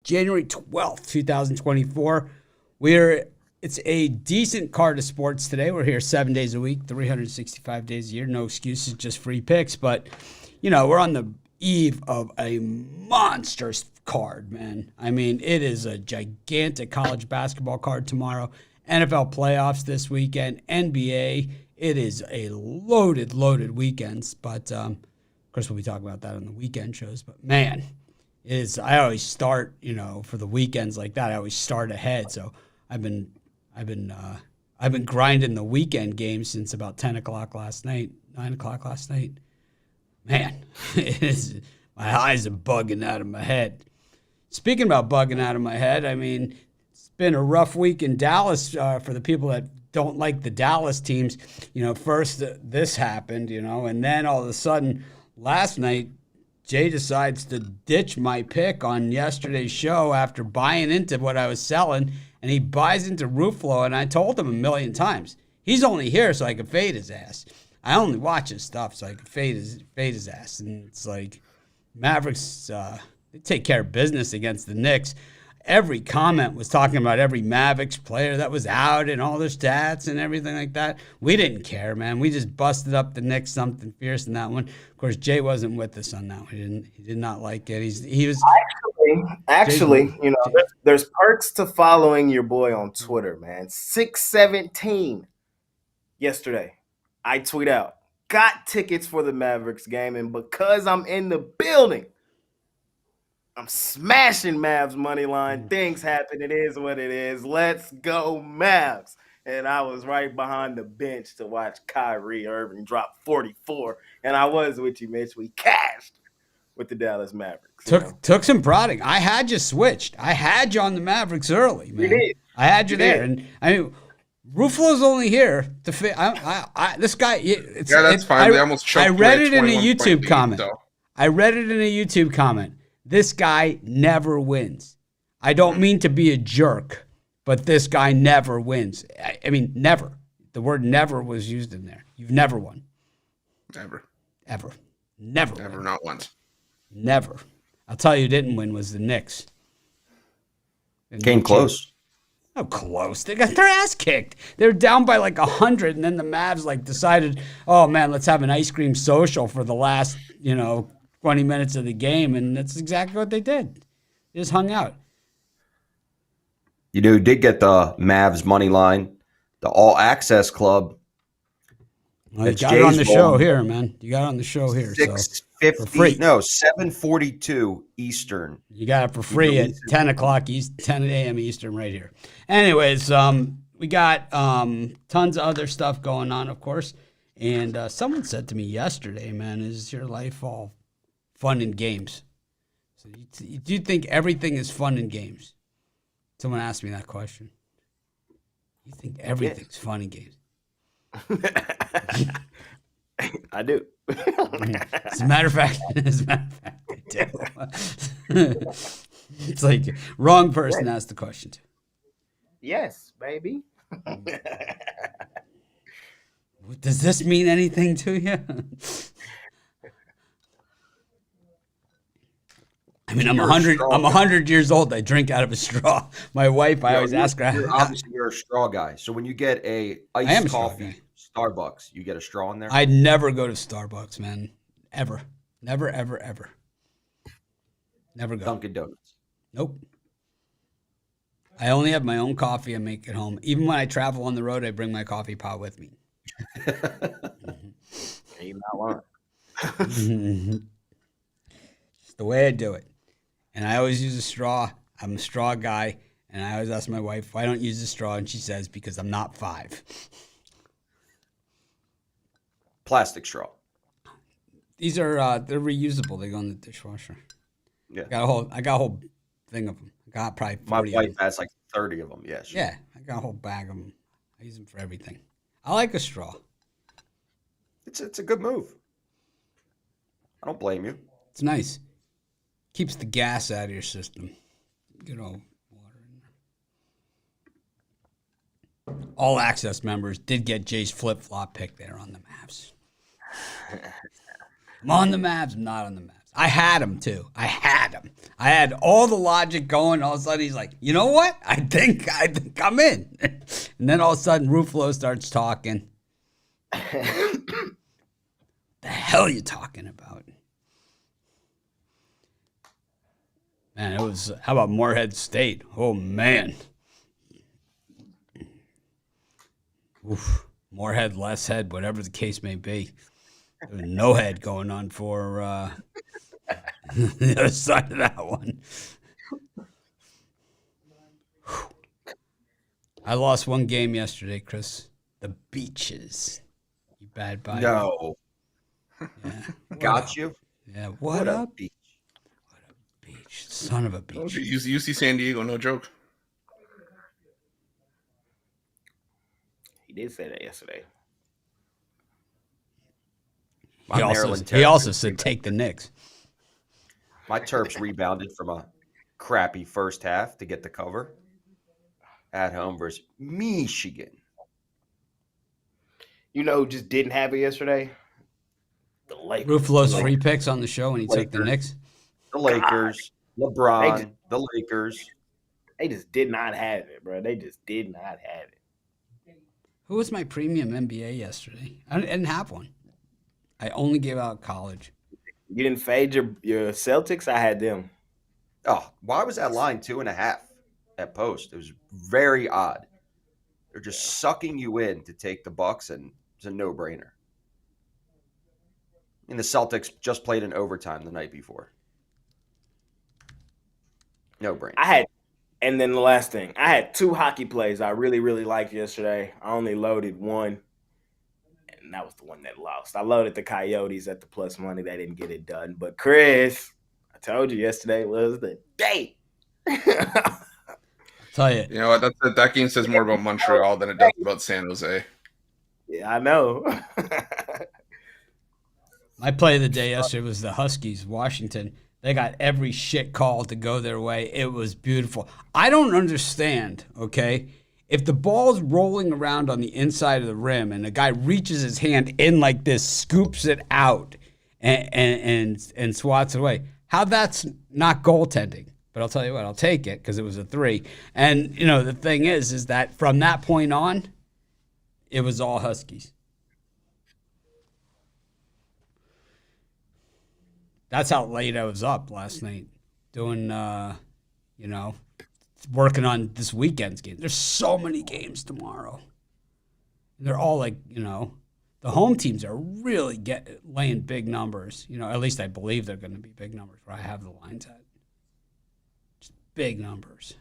January 12th, 2024. It's a decent card of sports today. We're here 7 days a week, 365 days a year. No excuses, just free picks. But, we're on the eve of a monstrous card, man. I mean, it is a gigantic college basketball card tomorrow. NFL playoffs this weekend, NBA. It is a loaded weekends. But, of course, we'll be talking about that on the weekend shows. But, man, I always start, for the weekends like that. I always start ahead. So I've been grinding the weekend games since about 9 o'clock last night. Man, my eyes are bugging out of my head. Speaking about bugging out of my head, I mean, it's been a rough week in Dallas for the people that don't like the Dallas teams. First this happened, and then all of a sudden last night, Jay decides to ditch my pick on yesterday's show after buying into what I was selling, and he buys into Ruffolo, and I told him a million times, he's only here so I can fade his ass. I only watch his stuff so I can fade his ass. And it's like, Mavericks, they take care of business against the Knicks. Every comment was talking about every Mavericks player that was out and all their stats and everything like that. We didn't care, man. We just busted up the Knicks something fierce in that one. Of course, Jay wasn't with us on that one. He did not like it. He was actually, there's perks to following your boy on Twitter, man. 617 yesterday, I tweet out, got tickets for the Mavericks game, and because I'm in the building, I'm smashing Mavs money line. Things happen. It is what it is. Let's go, Mavs. And I was right behind the bench to watch Kyrie Irving drop 44. And I was with you, Mitch. We cashed with the Dallas Mavericks. Took some prodding. I had you switched. I had you on the Mavericks early, man. You did. I had you there. And I mean, Ruffalo's only here to fit. This guy. That's fine. They almost choked. I read it in a YouTube comment. This guy never wins. I don't mean to be a jerk, but this guy never wins. I mean, never. The word never was used in there. You've never won. Never. Ever. Never. Never, won. not once. Never. I'll tell you who didn't win was the Knicks. Came close. Oh, close. They got their ass kicked. They were down by like 100, and then the Mavs decided, oh, man, let's have an ice cream social for the last, 20 minutes of the game, and that's exactly what they did. They just hung out. You did get the Mavs money line, the All Access Club. Well, you got it on the show here, man. You got it on the show here. 650, for free. No, 7:42 Eastern. You got it for free at 10 o'clock East, 10 a.m. Eastern right here. Anyways, we got tons of other stuff going on, of course. And someone said to me yesterday, man, is your life all fun and games? So do you think everything is fun and games? Someone asked me that question. You think everything's fun and games? I do. As a matter of fact, I do. It's like wrong person asked the question too. Yes, baby. Does this mean anything to you? I mean, I'm 100 years old. I drink out of a straw. My wife, I always ask her. Obviously, you're a straw guy. So when you get a iced coffee, Starbucks, you get a straw in there? I'd never go to Starbucks, man. Ever. Never, ever, ever. Never go. Dunkin' Donuts. Nope. I only have my own coffee. I make it home. Even when I travel on the road, I bring my coffee pot with me. You're not lying. It's the way I do it. And I always use a straw. I'm a straw guy. And I always ask my wife, why don't you use a straw? And she says, because I'm not 5. Plastic straw. These are they're reusable. They go in the dishwasher. Yeah. I got a whole thing of them. I got probably 40 My wife of them. has like 30 of them. Yeah. Sure. Yeah, I got a whole bag of them. I use them for everything. I like a straw. It's a good move. I don't blame you. It's nice. Keeps the gas out of your system. Get all water in there. All Access members did get Jay's flip-flop pick there on the Mavs. I'm on the Mavs. I'm not on the Mavs. I had him too. I had all the logic going. All of a sudden, he's like, you know what? I think I'm in. And then all of a sudden, Ruffolo starts talking. The hell are you talking about? Man, it was. How about Morehead State? Oh man. Oof. More head, less head, whatever the case may be. There was no head going on for the other side of that one. I lost one game yesterday, Chris. The Beaches. You bad bye. No. Yeah. Got you? Yeah. What a up? beach. What a beach. Son of a beach. UC San Diego, no joke. He did say that yesterday. He also said take the Knicks. My Terps rebounded from a crappy first half to get the cover at home versus Michigan. You know who just didn't have it yesterday? The Lakers. Ruffalo's free picks on the show when he took the Knicks. The Lakers, LeBron, the Lakers. They just did not have it, bro. They just did not have it. Who was my premium NBA yesterday? I didn't have one. I only gave out college. You didn't fade your Celtics? I had them. Oh, why was that line 2.5 at post? It was very odd. They're just sucking you in to take the Bucks, and it's a no-brainer. And the Celtics just played in overtime the night before. No-brainer. And then the last thing, I had 2 hockey plays I really, really liked yesterday. I only loaded one, and that was the one that lost. I loaded the Coyotes at the plus money. They didn't get it done. But, Chris, I told you yesterday was the day. Tell you. You know what? That game says more about Montreal than it does about San Jose. Yeah, I know. My play of the day yesterday was the Huskies, Washington. They got every shit call to go their way. It was beautiful. I don't understand, okay? If the ball's rolling around on the inside of the rim and a guy reaches his hand in like this, scoops it out, and swats it away, how that's not goaltending. But I'll tell you what, I'll take it because it was a 3. And, you know, the thing is that from that point on, it was all Huskies. That's how late I was up last night doing, working on this weekend's game. There's so many games tomorrow. They're all like, the home teams are really laying big numbers. At least I believe they're going to be big numbers where I have the lines at. Just big numbers.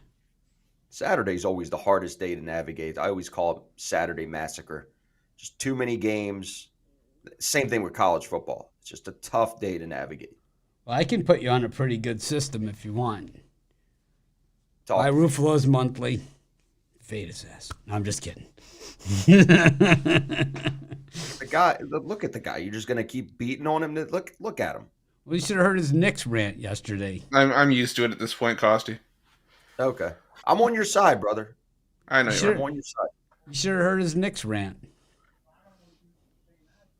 Saturday's always the hardest day to navigate. I always call it Saturday Massacre. Just too many games. Same thing with college football. It's just a tough day to navigate. Well, I can put you on a pretty good system if you want. Buy Ruffalo's monthly. Fade his ass. No, I'm just kidding. The guy, look at the guy. You're just going to keep beating on him. Look at him. Well, you should have heard his Knicks rant yesterday. I'm used to it at this point, Costy. Okay. I'm on your side, brother. I know I'm on your side. You should have heard his Knicks rant.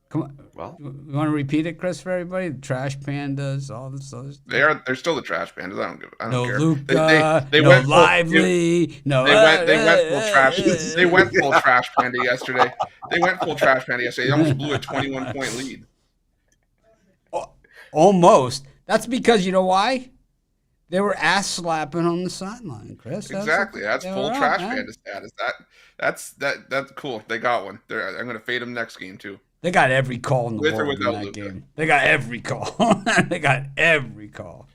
Come on. Well, you want to repeat it, Chris, for everybody? The Trash Pandas, all this other stuff. They're still the Trash Pandas. I don't care. Luka, they no went Lively, They went full trash. They went full Trash Panda yesterday. They almost blew a 21-point lead. Almost. That's because you know why? They were ass slapping on the sideline, Chris. Exactly. That's full Trash Panda status. That's cool. They got one. I'm going to fade them next game too. They got every call in the With or world in without that Luka. game. They got every call. They got every call.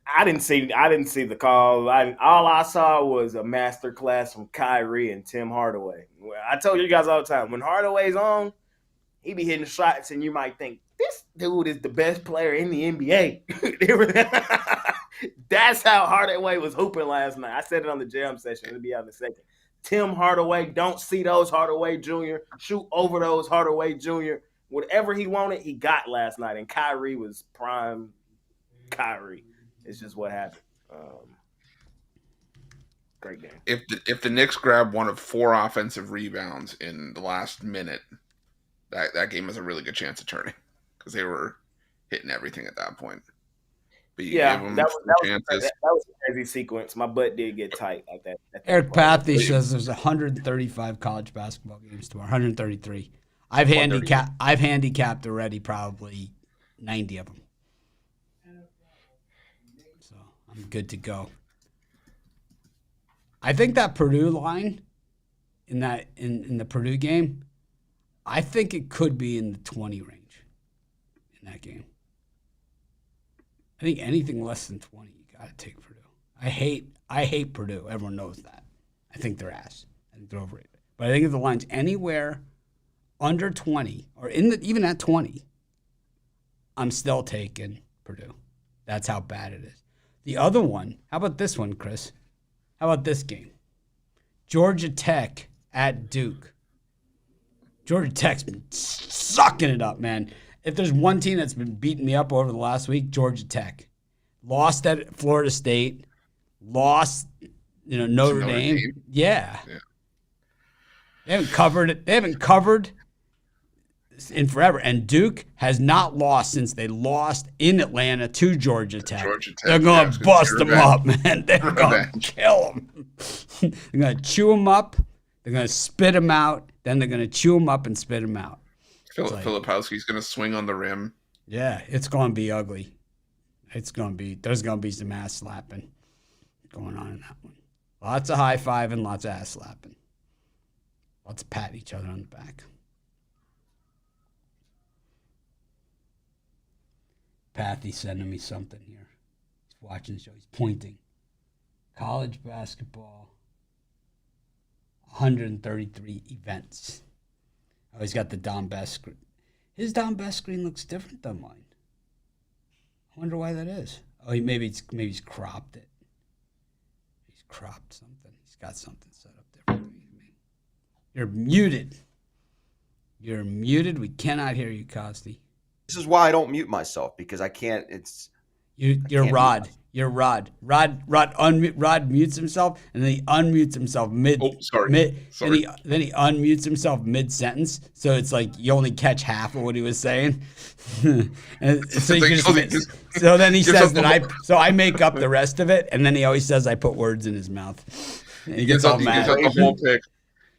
I didn't see the call. All I saw was a master class from Kyrie and Tim Hardaway. I told you guys all the time, when Hardaway's on, he be hitting shots, and you might think, this dude is the best player in the NBA. That's how Hardaway was hooping last night. I said it on the jam session. It'll be out in a second. Tim Hardaway, don't see those Hardaway Jr., shoot over those Hardaway Jr. Whatever he wanted, he got last night. And Kyrie was prime Kyrie. It's just what happened. Great game. If the Knicks grab one of 4 offensive rebounds in the last minute, that game has a really good chance of turning because they were hitting everything at that point. but you Yeah, give them that chances. was a crazy sequence. My butt did get tight like that. Eric Pathy says there's 135 college basketball games tomorrow. 133. I've handicapped already probably 90 of them. So I'm good to go. I think that Purdue line in the Purdue game, I think it could be in the 20 range in that game. I think anything less than 20, you got to take Purdue. I hate Purdue. Everyone knows that. I think they're ass. I think they're overrated. But I think if the line's anywhere under 20 or even at 20, I'm still taking Purdue. That's how bad it is. The other one, how about this one, Chris? How about this game? Georgia Tech at Duke. Georgia Tech's been sucking it up, man. If there's one team that's been beating me up over the last week, Georgia Tech. Lost at Florida State. Lost, Notre Dame. Yeah. They haven't covered it. They haven't covered in forever. And Duke has not lost since they lost in Atlanta to Georgia Tech. They're going to bust them up, man. They're going to kill them. They're going to chew them up. They're going to spit them out. Then they're going to chew them up and spit them out. Filipowski's going to swing on the rim. Yeah, it's going to be ugly. There's going to be some ass slapping going on in that one. Lots of high-fiving, lots of ass slapping. Lots of patting each other on the back. Pathy's sending me something here. He's watching the show. He's pointing. College basketball, 133 events. Oh, he's got the Don Best screen. His Don Best screen looks different than mine. I wonder why that is. Oh, maybe he's cropped it. He's cropped something. He's got something set up differently. You're muted. You're muted. We cannot hear you, Costi. This is why I don't mute myself, because I can't. You're Rod. You're Rod. Rod mutes himself, and then he unmutes himself mid. Oh, sorry. Then he unmutes himself mid sentence, so it's like you only catch half of what he was saying. And so then he says that I make up the rest of it, and then he always says I put words in his mouth. And he gets all mad.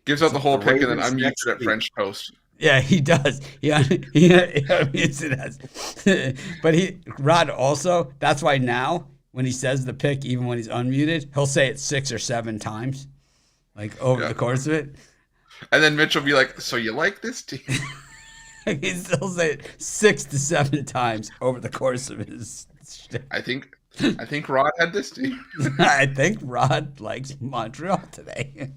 Gives out the whole pick, and then unmutes it at French toast. Yeah, he does. He unmutes it as. But Rod also, that's why now when he says the pick, even when he's unmuted, he'll say it 6 or 7 times, like over the course of it. And then Mitch will be like, "So you like this team?" He'll say it 6 to 7 times over the course of his shit. I think Rod had this team. I think Rod likes Montreal today.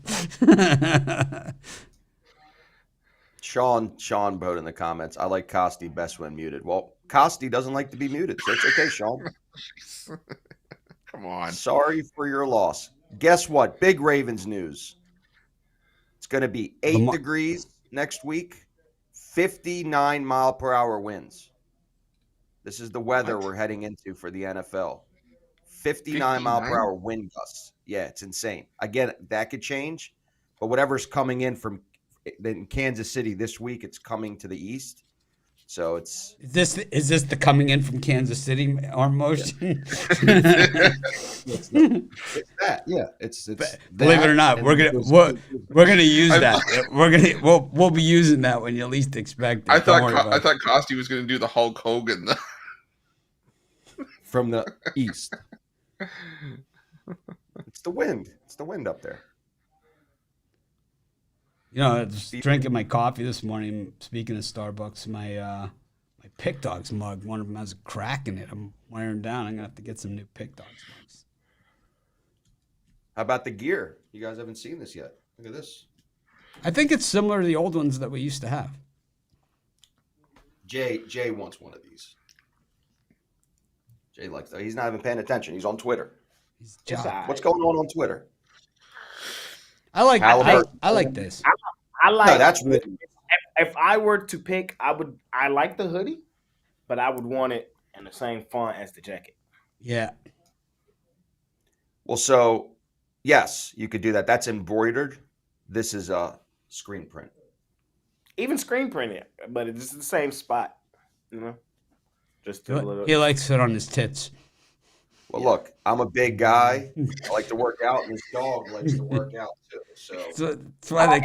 Sean wrote in the comments, I like Costi best when muted. Well, Costi doesn't like to be muted, so it's okay, Sean. Come on. Sorry for your loss. Guess what? Big Ravens news. It's going to be 8 degrees next week, 59 mile per hour winds. This is the weather we're heading into for the NFL. 59 mile per hour wind gusts. Yeah, it's insane. Again, that could change, but whatever's coming in from Kansas City this week, it's coming to the east. So it's is this the coming in from Kansas City arm motion? It's that. Yeah, it's believe it or not, we're gonna use that. We'll be using that when you least expect it. I thought Costi was gonna do the Hulk Hogan from the east. It's the wind. It's the wind up there. Just drinking my coffee this morning. Speaking of Starbucks, my Pick Dogs mug, one of them has a crack in it. I'm wearing down. I'm gonna have to get some new Pick Dogs mugs. How about the gear? You guys haven't seen this yet. Look at this. I think it's similar to the old ones that we used to have. Jay wants one of these. Jay likes that. He's not even paying attention. He's on Twitter. What's going on Twitter? I like this. I like. No, that's really. If I were to pick, I like the hoodie, but I would want it in the same font as the jacket. Yeah. Well, so yes, you could do that. That's embroidered. This is a screen print. Even screen printed, but it's the same spot. Just a little. He likes it on his tits. Well, look, I'm a big guy. I like to work out, and this dog likes to work out too. So That's why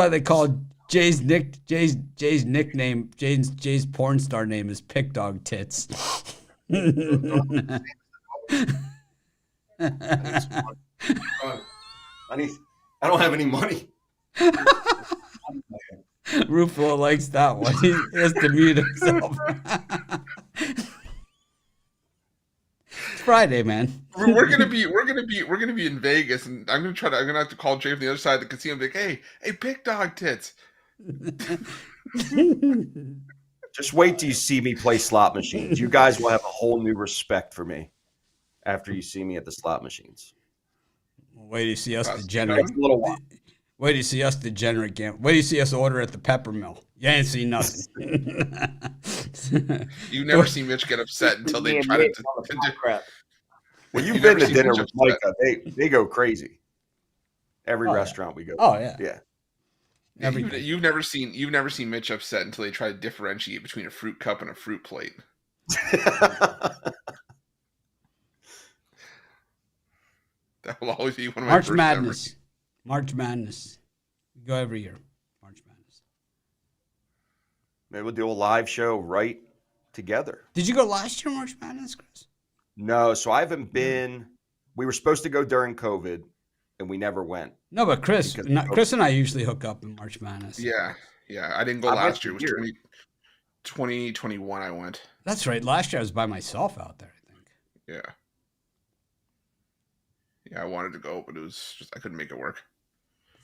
they call Jay's nickname Jay's porn star name is Pick Dog Tits. I don't have any money. Ruffolo likes that one. He has to mute himself. It's Friday, man. We're gonna be in Vegas, and I'm gonna have to call Jay from the other side of the casino and be like, hey, Big Dog Tits. Just wait till you see me play slot machines. You guys will have a whole new respect for me after you see me at the slot machines. Wait till you see us degenerate. It's a little while. Wait till you see us degenerate game. Wait till you see us order at the Pepper Mill. You ain't seen nothing. You've never seen Mitch get upset until they try to do crap. When you've been to dinner with Micah, they go crazy. Every restaurant we go. Oh yeah. Yeah. You've never seen Mitch upset until they try to differentiate between a fruit cup and a fruit plate. That will always be one of my March Madness. March Madness. We go every year. March Madness. Maybe we'll do a live show right together. Did you go last year, March Madness, Chris? No, so I haven't been. We were supposed to go during COVID, and we never went. No, but Chris and I usually hook up in March Madness. Yeah. I didn't go last year. It was 2021 I went. That's right. Last year I was by myself out there, I think. Yeah. Yeah, I wanted to go, but it was just I couldn't make it work.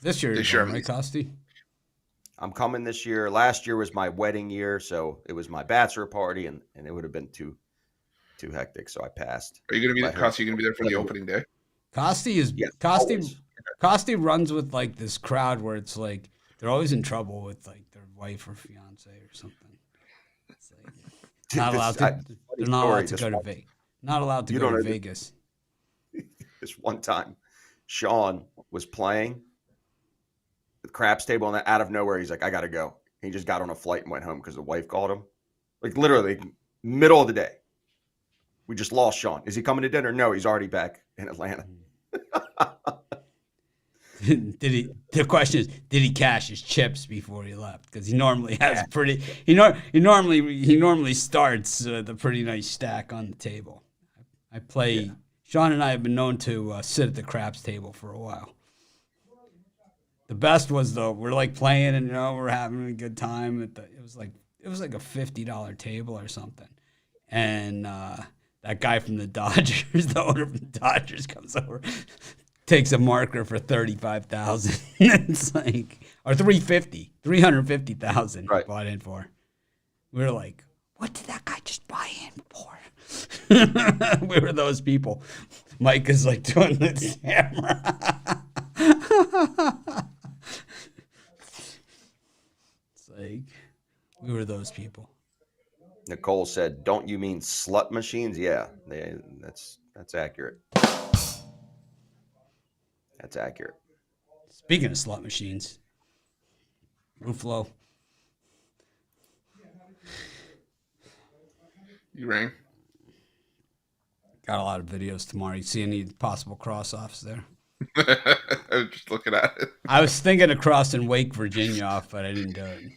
This year, right, Costi? I'm coming this year. Last year was my wedding year, so it was my bachelor party, and it would have been too hectic, so I passed. Are you going to be there, Costi? Are you going to be there for the opening day? Costi runs with like this crowd where it's like they're always in trouble with like their wife or fiance or something. It's like not allowed to. They're not allowed to go to Vegas. Not allowed to go to Vegas. This one time, Sean was playing the craps table, and out of nowhere, he's like, "I gotta go." He just got on a flight and went home because the wife called him. Like literally, middle of the day. We just lost Sean. Is he coming to dinner? No, he's already back in Atlanta. The question is, did he cash his chips before he left? Because he normally has a pretty. He normally starts with a pretty nice stack on the table. I play. Yeah. Sean and I have been known to sit at the craps table for a while. The best was though we're like playing and we're having a good time. It was like a $50 table or something, and that guy from the Dodgers, the owner from the Dodgers, comes over, takes a marker for $35,000. It's like, or $350,000 right. Bought in for. We were like, what did that guy just buy in for? We were those people. Mike is like doing the camera. It's like we were those people. Nicole said, "Don't you mean slut machines?" Yeah, that's accurate. That's accurate. Speaking of slut machines, Ruffolo. You rang? Got a lot of videos tomorrow. You see any possible cross-offs there? I was just looking at it. I was thinking of crossing Wake, Virginia off, but I didn't do it.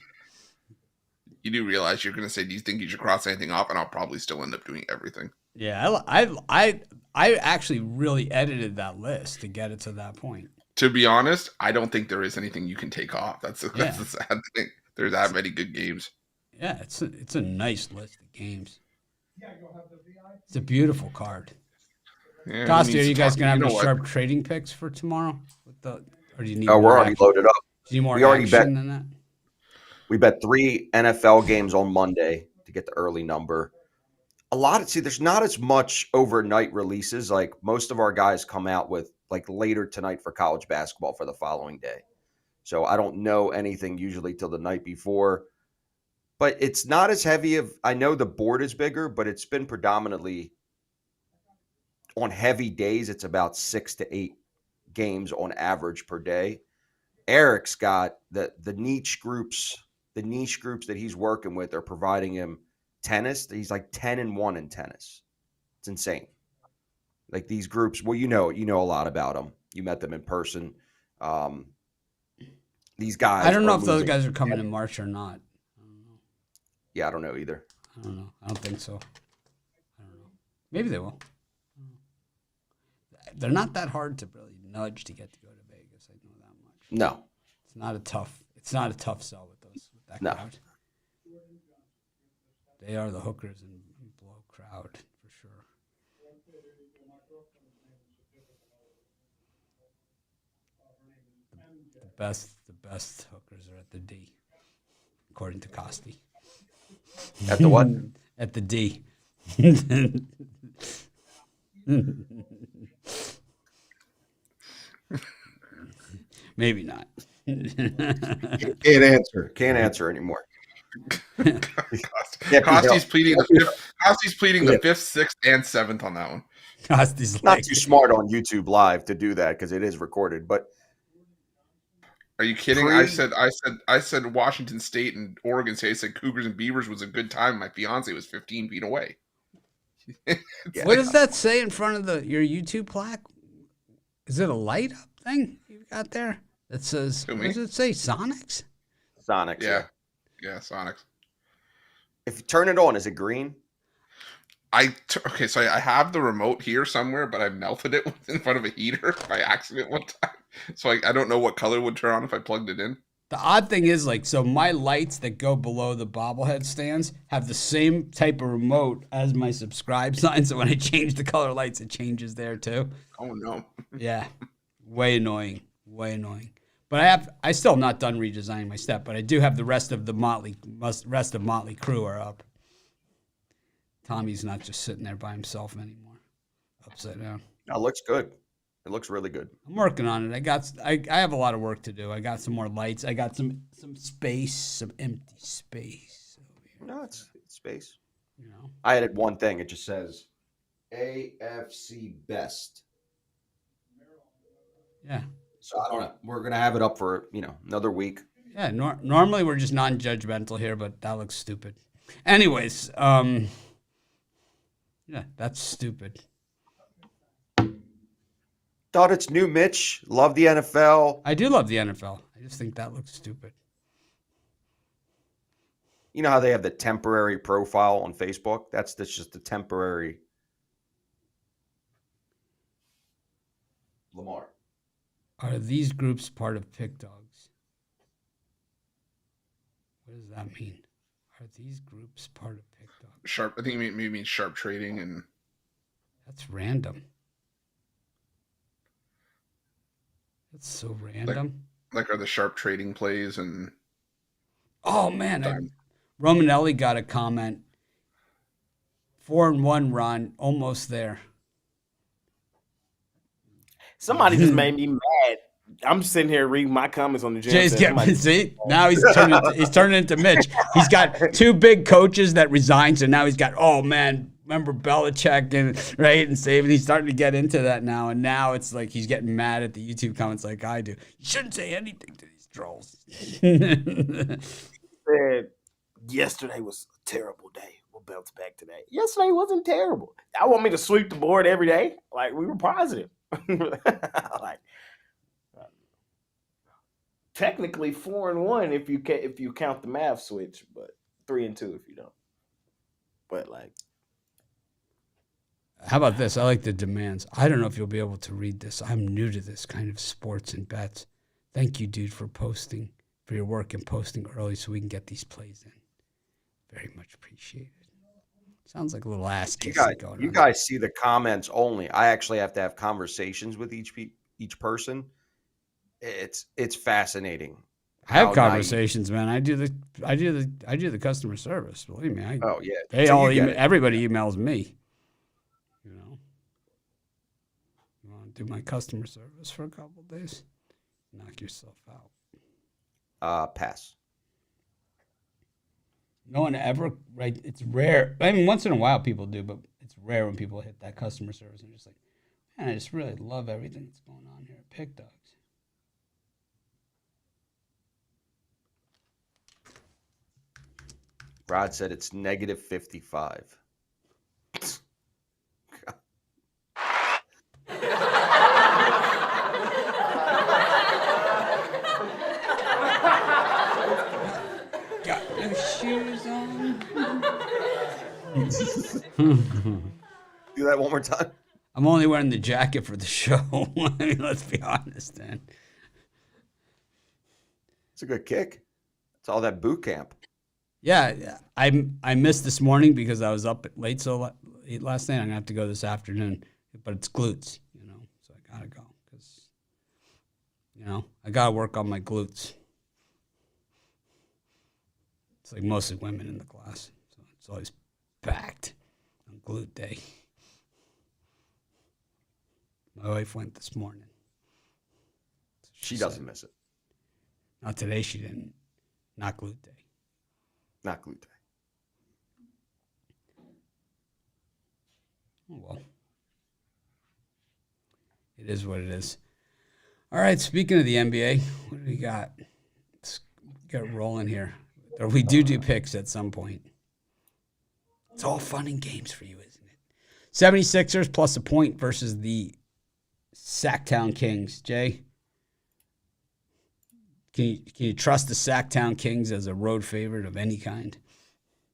You do realize you're going to say, do you think you should cross anything off? And I'll probably still end up doing everything. Yeah, I actually really edited that list to get it to that point. To be honest, I don't think there is anything you can take off. That's the sad thing. There's that many good games. Yeah, it's a nice list of games. It's a beautiful card. Yeah, Costi, are you guys going to have any sharp trading picks for tomorrow? Or do you need we're already loaded up. Do you need more action than that? We bet 3 NFL games on Monday to get the early number. There's not as much overnight releases. Like most of our guys come out with like later tonight for college basketball for the following day. So I don't know anything usually till the night before. But it's not as heavy I know the board is bigger, but it's been predominantly on heavy days. It's about 6 to 8 games on average per day. Eric's got the niche groups that he's working with are providing him tennis. He's like 10-1 in tennis. It's insane. Like these groups, well, you know a lot about them. You met them in person. These guys. I don't know if those guys are coming in March or not. I don't know. Yeah, I don't know either. I don't know. I don't think so. I don't know. Maybe they will. They're not that hard to really nudge to get to go to Vegas. I know that much. No. It's not a tough sell with that No. crowd. They are the hookers and blow crowd for sure. The best hookers are at the D, according to Costi. At the what? At the D. Maybe not. Can't answer anymore. Costi's pleading the fifth, sixth, and seventh on that one. Costi's not too smart on YouTube Live to do that because it is recorded. But are you kidding? I said Washington State and Oregon State. I said Cougars and Beavers was a good time. My fiance was 15 feet away. What does that say in front of your YouTube plaque? Is it a light up thing you got there that says? What does it say? Sonics. Sonics. Yeah, Sonics. If you turn it on, is it green? So I have the remote here somewhere, but I melted it in front of a heater by accident one time. So I don't know what color would turn on if I plugged it in. The odd thing is, so my lights that go below the bobblehead stands have the same type of remote as my subscribe sign. So when I change the color lights, it changes there too. Oh no. Yeah, way annoying. But I still am not done redesigning my step. But I do have the rest of Motley Crue are up. Tommy's not just sitting there by himself anymore, upside down. It looks good. It looks really good. I'm working on it. I have a lot of work to do. I got some more lights. I got some space, some empty space. No, it's space. You know, I added one thing. It just says AFC Best. Yeah. So I don't know. We're gonna have it up for another week. Yeah. Normally we're just non-judgmental here, but that looks stupid. Anyways, yeah, that's stupid. Thought it's new, Mitch. Love the NFL. I do love the NFL. I just think that looks stupid. You know how they have the temporary profile on Facebook? That's just the temporary Lamar. Are these groups part of Pick Dogs? What does that mean? Are these groups part of Pick Dogs? Sharp. I think it maybe means sharp trading, and that's random. That's so random. Like are the sharp trading plays and? Oh man, Romanelli got a comment. 4-1 run, almost there. Somebody just made me mad. I'm sitting here reading my comments on the gym. Jay's getting see now he's turning into Mitch. He's got two big coaches that resigned, so now he's got remember Belichick and and Saban. He's starting to get into that now, and now it's like he's getting mad at the YouTube comments like I do. You shouldn't say anything to these trolls. Said yesterday was a terrible day. We'll bounce back today. Yesterday wasn't terrible. I want me to sweep the board every day. Like we were positive. Like technically 4-1 if you count the math switch, but 3-2 if you don't. But like, how about this? I like the demands. I don't know if you'll be able to read this. I'm new to this kind of sports and bets. Thank you, dude, for your work and posting early so we can get these plays in. Very much appreciated. Sounds like a little ass kissing going on. You guys see the comments only. I actually have to have conversations with each person. It's fascinating. I have conversations, man. I do the customer service. Believe me. Everybody emails me. You know, you want to do my customer service for a couple of days? Knock yourself out. Pass. No one ever, right? It's rare. I mean, once in a while people do, but it's rare when people hit that customer service and just like, man, I just really love everything that's going on here at Pick Dogs. Rod said it's -55. Do that one more time. I'm only wearing the jacket for the show. I mean, let's be honest, man. It's a good kick. It's all that boot camp. Yeah, I missed this morning because I was up late late last night. I'm gonna have to go this afternoon, but it's glutes, so I gotta go because I gotta work on my glutes. It's like mostly women in the class, so it's always packed on glute day. My wife went this morning. She doesn't miss it. Not today, she didn't. Not glute day. Not glute day. Oh, well. It is what it is. All right, speaking of the NBA, what do we got? Let's get rolling here. Or we do picks at some point. It's all fun and games for you, isn't it? 76ers plus a point versus the Sacktown Kings. Jay, can you trust the Sacktown Kings as a road favorite of any kind?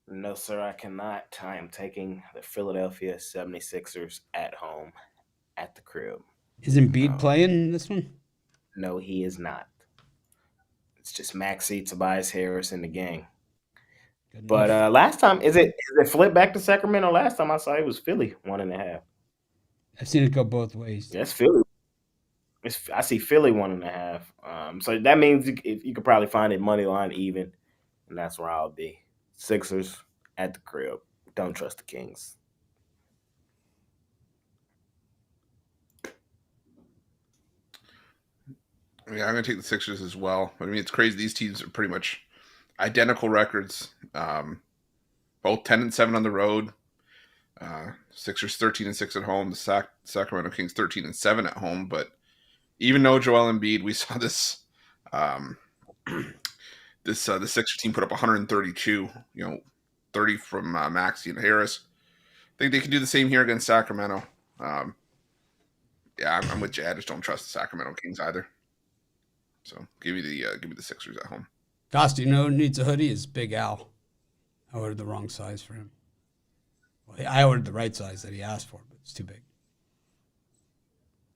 No, sir, I cannot. I am taking the Philadelphia 76ers at home, at the crib. Is Embiid playing in this one? No, he is not. It's just Maxey, Tobias Harris in the game. But last time, is it flipped back to Sacramento? Last time I saw it was Philly 1.5. I've seen it go both ways. That's Philly. I see Philly 1.5. So that means you could probably find it money line even, and that's where I'll be. Sixers at the crib. Don't trust the Kings. Yeah, I'm going to take the Sixers as well. I mean, it's crazy. These teams are pretty much identical records. Both 10-7 on the road. Sixers 13-6 at home. The Sacramento Kings 13-7 at home. But even though Joel Embiid, we saw this. The Sixers team put up 132. 30 from Maxey and Harris. I think they can do the same here against Sacramento. Yeah, I'm with Jay. I just don't trust the Sacramento Kings either. So give me the Sixers at home. Gosh, do you know who needs a hoodie? Is Big Al. I ordered the wrong size for him. Well, I ordered the right size that he asked for, but it's too big.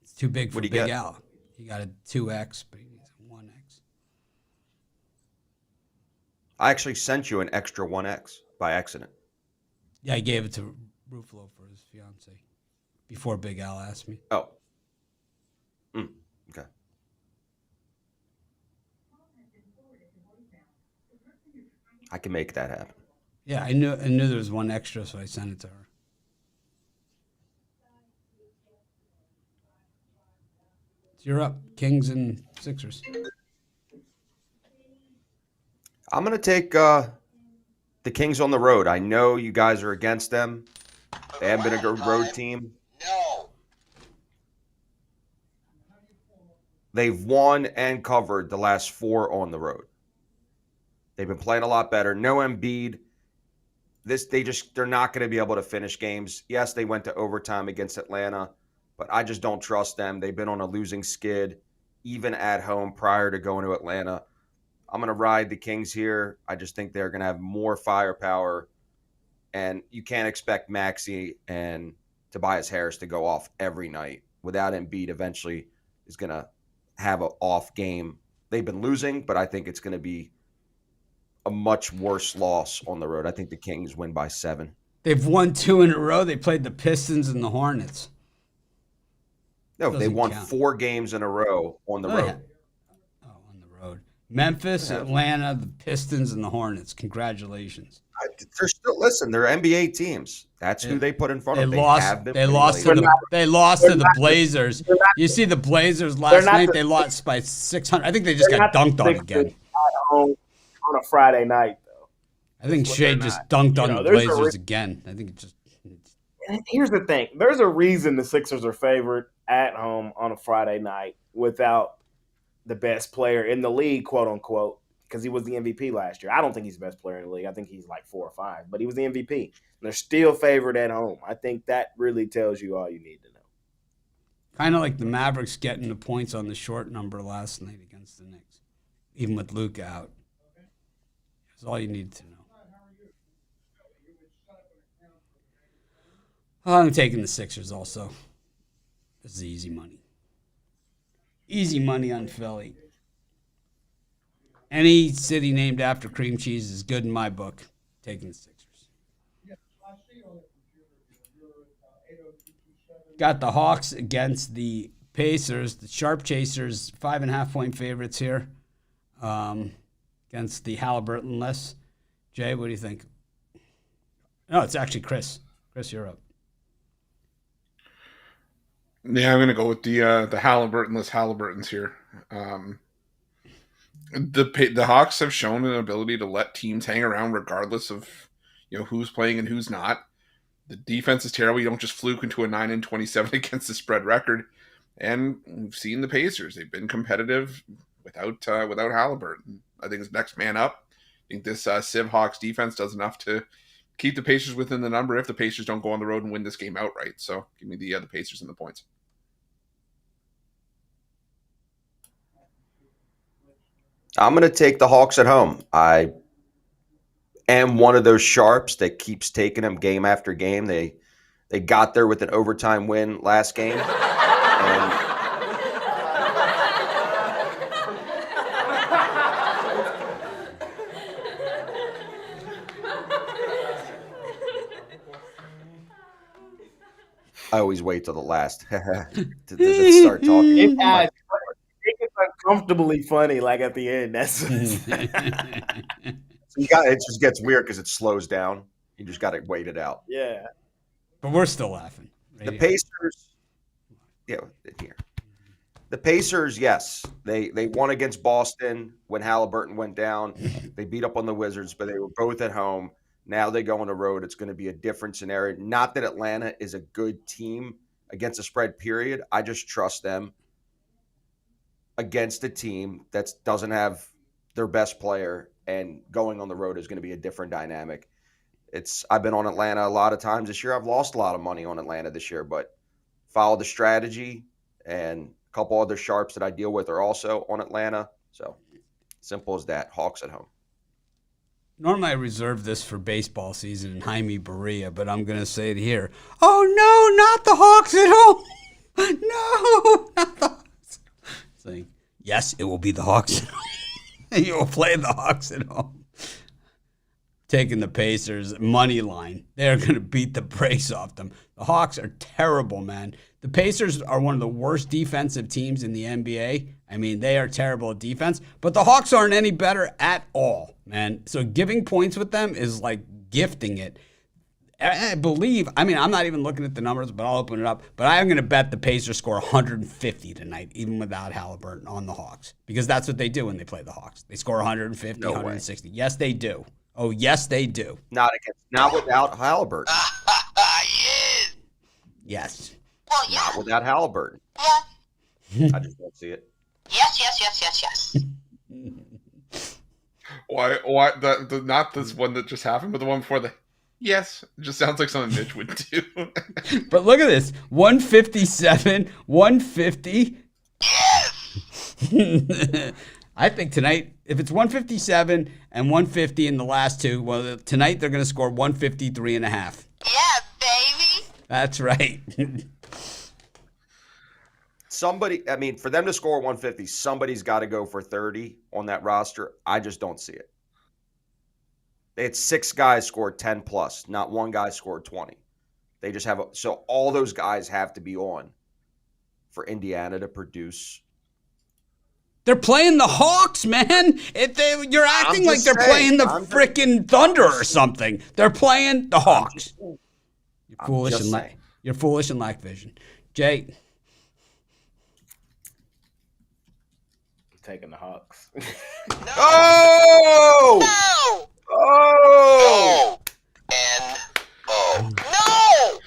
It's too big for Big Al. He got a 2X, but he needs a 1X. I actually sent you an extra 1X by accident. Yeah, I gave it to Ruffolo for his fiance before Big Al asked me. Oh. Okay. I can make that happen. Yeah, I knew there was one extra, so I sent it to her. You're up, Kings and Sixers. I'm going to take the Kings on the road. I know you guys are against them. They haven't been a good road team. No. They've won and covered the last 4 on the road. They've been playing a lot better. No Embiid. They're not going to be able to finish games. Yes, they went to overtime against Atlanta, but I just don't trust them. They've been on a losing skid, even at home prior to going to Atlanta. I'm going to ride the Kings here. I just think they're going to have more firepower, and you can't expect Maxey and Tobias Harris to go off every night. Without Embiid, eventually is going to have an off game. They've been losing, but I think it's going to be a much worse loss on the road. I think the Kings win by 7. They've won 2 in a row. They played the Pistons and the Hornets. No, they won 4 games in a row on the road. Yeah. Oh, on the road. Memphis, Atlanta, the Pistons, and the Hornets. Congratulations. They're NBA teams. That's who they put in front of. They lost to the Blazers. You see the Blazers last night, they lost by 600. I think they just got dunked on again. On a Friday night, though. I think Shea just dunked on the Blazers again. I think it just. Here's the thing. There's a reason the Sixers are favored at home on a Friday night without the best player in the league, quote unquote, because he was the MVP last year. I don't think he's the best player in the league. I think he's like 4 or 5, but he was the MVP. And they're still favored at home. I think that really tells you all you need to know. Kind of like the Mavericks getting the points on the short number last night against the Knicks, even with Luka out. That's all you need to know. I'm taking the Sixers also. This is easy money. Easy money on Philly. Any city named after cream cheese is good in my book. Taking the Sixers. Got the Hawks against the Pacers. The Sharp Chasers, 5.5-point favorites here against the Halliburton-less. Jay, what do you think? No, it's actually Chris. Chris, you're up. Yeah, I'm going to go with the Halliburton-less Halliburtons here. The Hawks have shown an ability to let teams hang around regardless of who's playing and who's not. The defense is terrible. You don't just fluke into a 9-27 against the spread record. And we've seen the Pacers. They've been competitive without Halliburton. I think it's next man up. I think this Civ Hawks defense does enough to keep the Pacers within the number if the Pacers don't go on the road and win this game outright. So give me the Pacers and the points. I'm going to take the Hawks at home. I am one of those sharps that keeps taking them game after game. They got there with an overtime win last game. And I always wait till the last to start talking. It's uncomfortably funny, like at the end. That's It just gets weird because it slows down. You just got to wait it out. yeah. But we're still laughing. The Pacers, here. The Pacers, yes, they won against Boston when Halliburton went down. They beat up on the Wizards, but they were both at home. Now they go on the road. It's going to be a different scenario. Not that Atlanta is a good team against a spread, period. I just trust them against a team that doesn't have their best player, and going on the road is going to be a different dynamic. I've been on Atlanta a lot of times this year. I've lost a lot of money on Atlanta this year, but follow the strategy, and a couple other sharps that I deal with are also on Atlanta. So simple as that. Hawks at home. Normally I reserve this for baseball season and Jaime Barria, but I'm going to say it here. Oh, no, not the Hawks at home. No, not the Hawks. Saying, yes, it will be the Hawks. You will play the Hawks at home. Taking the Pacers, money line. They're going to beat the brakes off them. The Hawks are terrible, man. The Pacers are one of the worst defensive teams in the NBA. I mean, they are terrible at defense, but the Hawks aren't any better at all, man. So giving points with them is like gifting it. I believe, I'm not even looking at the numbers, but I'll open it up. But I'm going to bet the Pacers score 150 tonight, even without Halliburton on the Hawks, because that's what they do when they play the Hawks. They score 150, 160. Yes, they do. Oh, yes, they do. Not without Halliburton. Yes. Well, yeah. Not without Halliburton. Yeah. I just don't see it. Yes. Why the not this one that just happened, but the one before the yes. It just sounds like something Mitch would do. But look at this. 157, 150. Yes. I think tonight, if it's 157 and 150 in the last two, well, tonight they're going to score 153.5. Yeah, baby. That's right. For them to score 150, somebody's got to go for 30 on that roster. I just don't see it. They had 6 guys score 10 plus, not one guy scored 20. They just have so all those guys have to be on for Indiana to produce. They're playing the Hawks, man. You're acting like they're playing the freaking Thunder or something. They're playing the Hawks. You're foolish and lack vision. Jay. Taking the Hawks. Oh! No. Oh! N-O. No.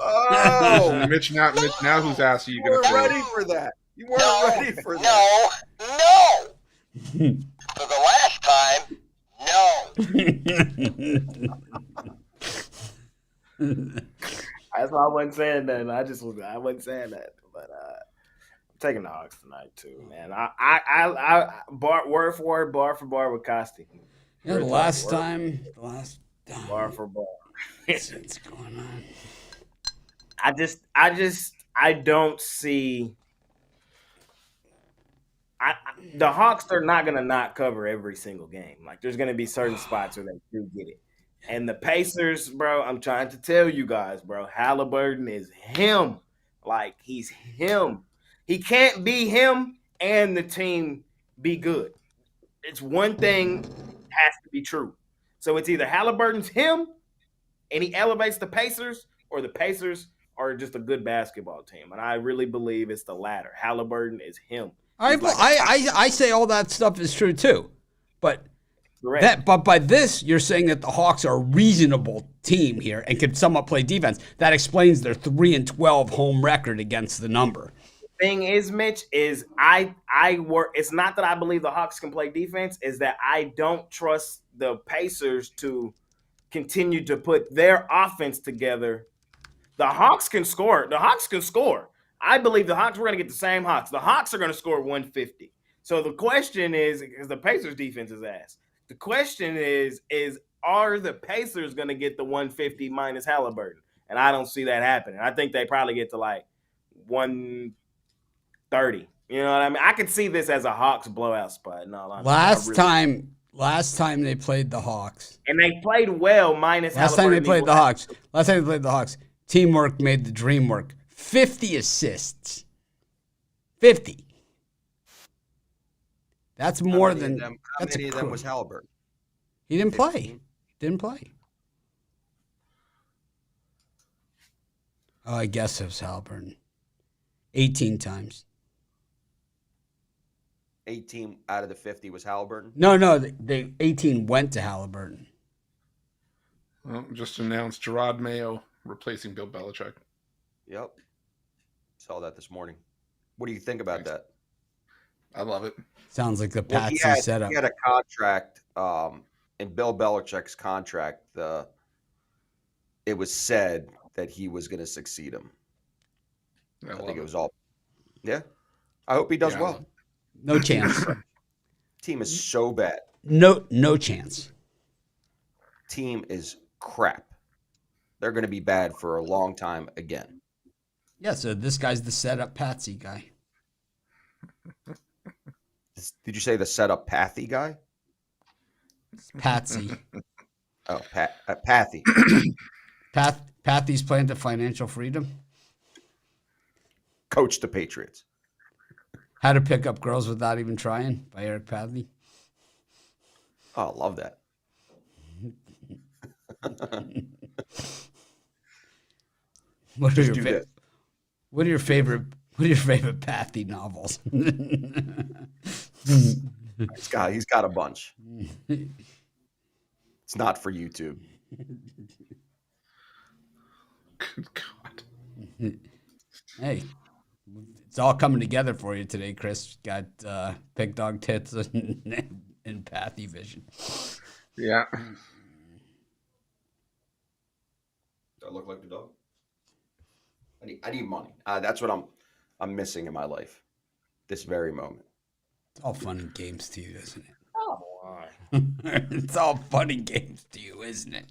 Oh! Mitch, now whose ass are you You going to weren't throw? ready for that. You weren't ready for that. No. For the last time, no. That's why I wasn't saying that. I wasn't saying that. But I'm taking the Hawks tonight too, man. I word for word, bar for bar with Costi. Yeah, the last time. Bar for bar. What's going on? I don't see. The Hawks are not gonna not cover every single game. Like there's gonna be certain spots where they do get it. And the Pacers, bro, I'm trying to tell you guys, bro, Halliburton is him. Like he's him. He can't be him and the team be good. It's one thing has to be true. So it's either Halliburton's him and he elevates the Pacers, or the Pacers are just a good basketball team. And I really believe it's the latter. Halliburton is him. I say all that stuff is true too, but Correct. but by this you're saying that the Hawks are a reasonable team here and can somewhat play defense. That explains their 3-12 home record against the number. Thing is, Mitch, is it's not that I believe the Hawks can play defense, is that I don't trust the Pacers to continue to put their offense together. The Hawks can score. I believe the Hawks, we're going to get the same Hawks. The Hawks are going to score 150. So the question is, because the Pacers defense is ass, the question is are the Pacers going to get the 150 minus Halliburton? And I don't see that happening. I think they probably get to like 130. You know what I mean? I could see this as a Hawks blowout spot. No, Last time they played the Hawks. And they played well minus Last time Halliburton. they played the Hawks. Teamwork made the dream work. 50 assists. 50. That's more than. How many of them was Halliburton? He didn't 15? play. Didn't play. Oh, I guess it was Halliburton. 18 times. 18 out of the 50 was Halliburton? No, the 18 went to Halliburton. Well, just announced Gerard Mayo replacing Bill Belichick. Yep. Saw that this morning. What do you think about that? I love it. Sounds like the Patsy setup. He had a contract, in Bill Belichick's contract, it was said that he was going to succeed him. I think it was all. Yeah. I hope he does well. No chance. Team is so bad. No chance. Team is crap. They're going to be bad for a long time again. Yeah, so this guy's the setup Patsy guy. Did you say the setup Pathy guy? Patsy. Oh, Pathy. Pathy's plan to financial freedom. Coach the Patriots. How to Pick Up Girls Without Even Trying by Eric Pathy. Oh, I love that. What are your favorite Pathy novels? He's got a bunch. It's not for YouTube. Good God. Hey, it's all coming together for you today, Chris. Got pig dog tits and Pathy vision. Yeah. Do I look like the dog? I need money. That's what I'm missing in my life. This very moment. It's all fun and games to you, isn't it? Oh, why? It's all fun and games to you, isn't it?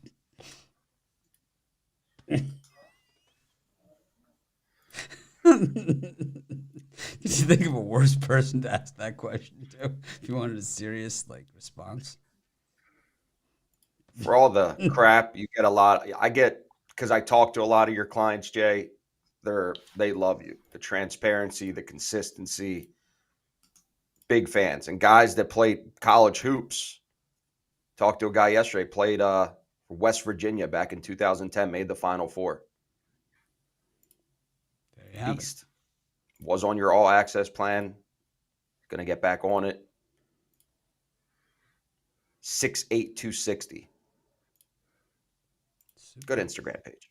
Did you think of a worse person to ask that question to if you wanted a serious response? For all the crap, you get a lot. I get, because I talk to a lot of your clients, Jay. They love you. The transparency, the consistency. Big fans. And guys that played college hoops. Talked to a guy yesterday, played for West Virginia back in 2010, made the Final Four. There you have Beast. Was on your all access plan. Going to get back on it. 6'8", 260. Good Instagram page.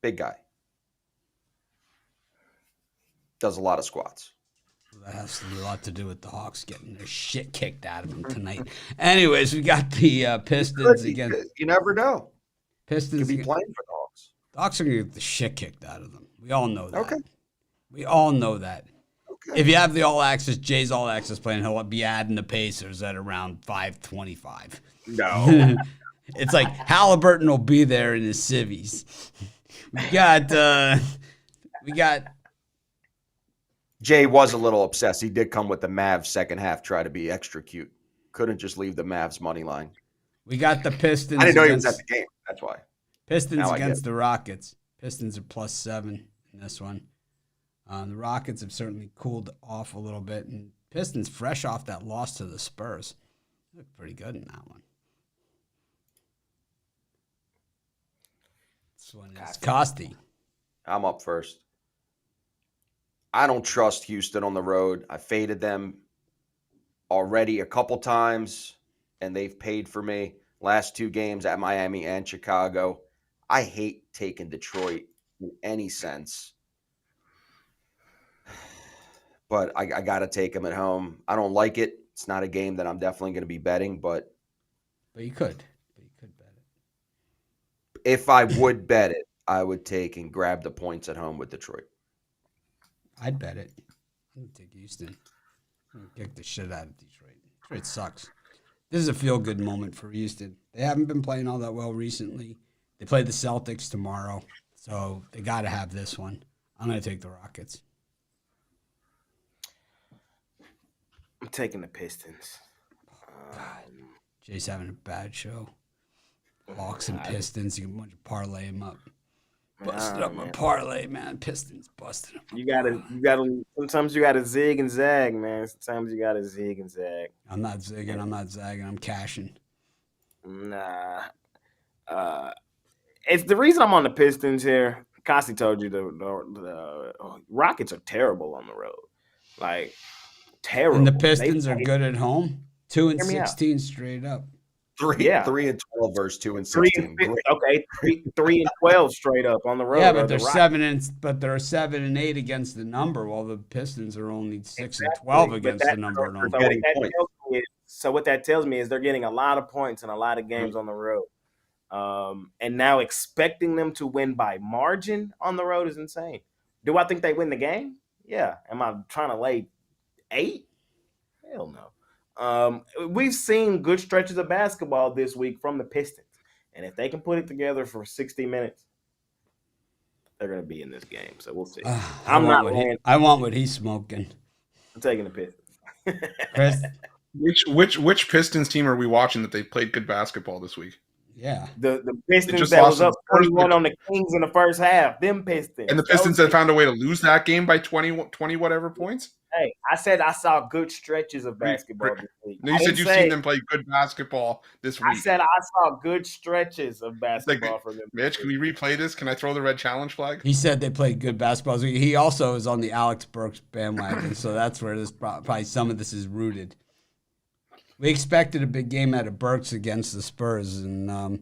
Big guy. Does a lot of squats. That has a lot to do with the Hawks getting their shit kicked out of them tonight. Anyways, we got the Pistons again. You never know. Pistons Could be again. playing for the Hawks. The Hawks are going to get the shit kicked out of them. We all know that. Okay. We all know that. Okay. If you have the All Access, Jay's All Access plan, he'll be adding the Pacers at around 525. No. It's like Halliburton will be there in his civvies. We got Jay was a little obsessed. He did come with the Mavs second half, try to be extra cute. Couldn't just leave the Mavs money line. We got the Pistons. I didn't know he was at the game. That's why. Pistons against the Rockets. Pistons are +7 in this one. The Rockets have certainly cooled off a little bit, and Pistons fresh off that loss to the Spurs. Look pretty good in that one. This one is Costi. I'm up first. I don't trust Houston on the road. I faded them already a couple times, and they've paid for me. Last 2 games at Miami and Chicago. I hate taking Detroit in any sense. But I got to take them at home. I don't like it. It's not a game that I'm definitely going to be betting, but you could. You could bet it. If I would bet it, I would take and grab the points at home with Detroit. I'd bet it. I'm going to take Houston. I'm going to kick the shit out of Detroit. Detroit sucks. This is a feel-good moment for Houston. They haven't been playing all that well recently. They play the Celtics tomorrow, so they got to have this one. I'm going to take the Rockets. I'm taking the Pistons. Jay's having a bad show. Hawks and Pistons. You can bunch of parlay him up. Busted up my parlay, man. Pistons busted up. You gotta. Sometimes you gotta zig and zag, man. Sometimes you gotta zig and zag. I'm not zigging. I'm not zagging. I'm cashing. Nah. It's the reason I'm on the Pistons here. Costi told you the Rockets are terrible on the road. Like, terrible. And the Pistons are good at home. 2-16 straight up. 3 and 12 versus 2 and 16. 3 and 12 straight up on the road. Yeah, but they're 7 and 8 against the number, while the Pistons are only 6 and 12 against the number. So what that tells me is they're getting a lot of points in a lot of games on the road. And now expecting them to win by margin on the road is insane. Do I think they win the game? Yeah. Am I trying to lay 8? Hell no. We've seen good stretches of basketball this week from the Pistons. And if they can put it together for 60 minutes, they're going to be in this game. So we'll see. I want what he's smoking. I'm taking the Pistons. Chris? Which Pistons team are we watching that they played good basketball this week? Yeah. The Pistons that was up 21 on the Kings in the first half. Them Pistons. And the Pistons that found a way to lose that game by 20 whatever points? Hey, I said I saw good stretches of basketball this week. No, you said you've seen them play good basketball this week. I said I saw good stretches of basketball from them. Mitch, can we replay this? Can I throw the red challenge flag? He said they played good basketball. He also is on the Alex Burks bandwagon, so that's where this probably some of this is rooted. We expected a big game out of Burks against the Spurs, and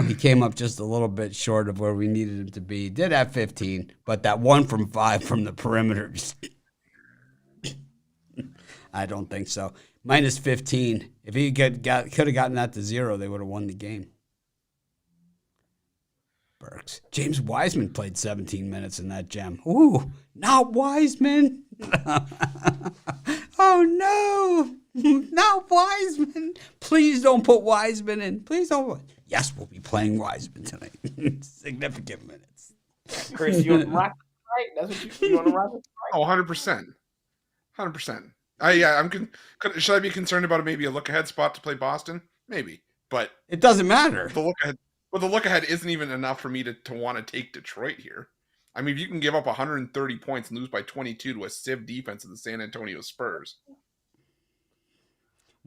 he came up just a little bit short of where we needed him to be. He did have 15, but that 1 from 5 from the perimeter just I don't think so. Minus 15. If he could have gotten that to 0, they would have won the game. Burks. James Wiseman played 17 minutes in that gem. Ooh, not Wiseman. Oh, no. Not Wiseman. Please don't put Wiseman in. Please don't. Yes, we'll be playing Wiseman tonight. Significant minutes. Chris, you on the Rockets, right? That's what you on the Rockets, right? Oh, 100%. 100%. Should I be concerned about maybe a look-ahead spot to play Boston? Maybe, but it doesn't matter. The look-ahead isn't even enough for me to want to take Detroit here. I mean, if you can give up 130 points and lose by 22 to a civ defense of the San Antonio Spurs.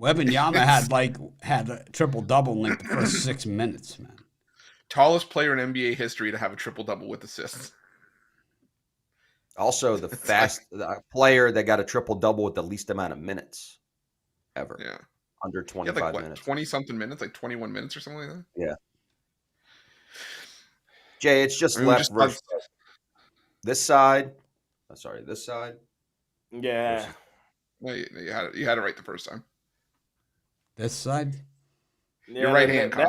Wembanyama had a triple-double in like the first 6 minutes, man. Tallest player in NBA history to have a triple-double with assists. Also, the player that got a triple-double with the least amount of minutes ever. Yeah. Under 25 minutes. 20-something minutes, like 21 minutes or something like that? Yeah. Jay, it's just left versus this side. Oh, sorry, this side. Yeah. Well, you had it right the first time. This side? Yeah, your right hand. They're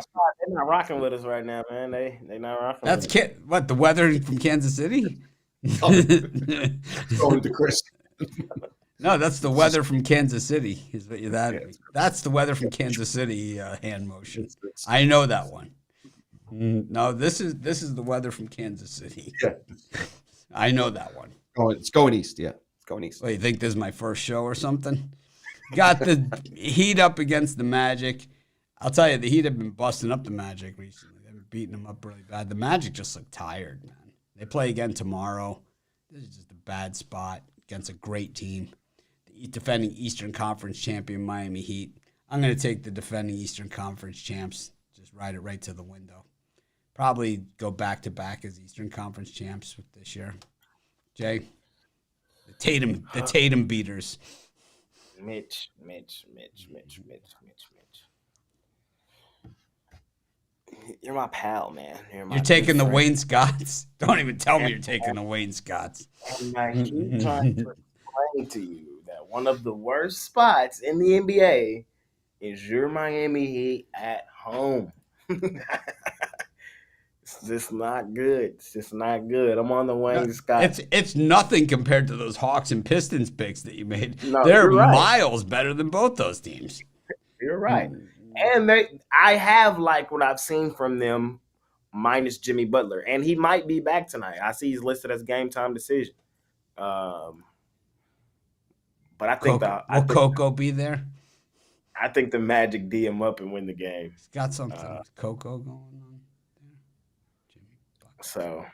not rocking with us right now, man. They not rocking. That's what the weather from Kansas City. Going to Chris. No, that's the weather from Kansas City. Is what that's the weather from Kansas City hand motion. I know that one. No, this is the weather from Kansas City. Yeah. I know that one. It's going east. Yeah, it's going east. Well, you think this is my first show or something? Got the Heat up against the Magic. I'll tell you, the Heat have been busting up the Magic recently. They've been beating them up really bad. The Magic just look tired, man. They play again tomorrow. This is just a bad spot against a great team. The defending Eastern Conference champion Miami Heat. I'm going to take the defending Eastern Conference champs. Just ride it right to the window. Probably go back-to-back as Eastern Conference champs this year. Jay, the Tatum beaters. Mitch. You're my pal, man. You're taking the Wayne Scotts? Don't even tell me you're taking the Wayne Scotts. And I keep trying to explain to you that one of the worst spots in the NBA is your Miami Heat at home. It's just not good. I'm on the Wayne Scott. It's nothing compared to those Hawks and Pistons picks that you made. No, they're right. miles better than both those teams. You're right. And I have liked what I've seen from them minus Jimmy Butler. And he might be back tonight. I see he's listed as game time decision. But I think will Coco be there? I think the Magic D him up and win the game. He's got something with Coco going on there. Jimmy Butler. So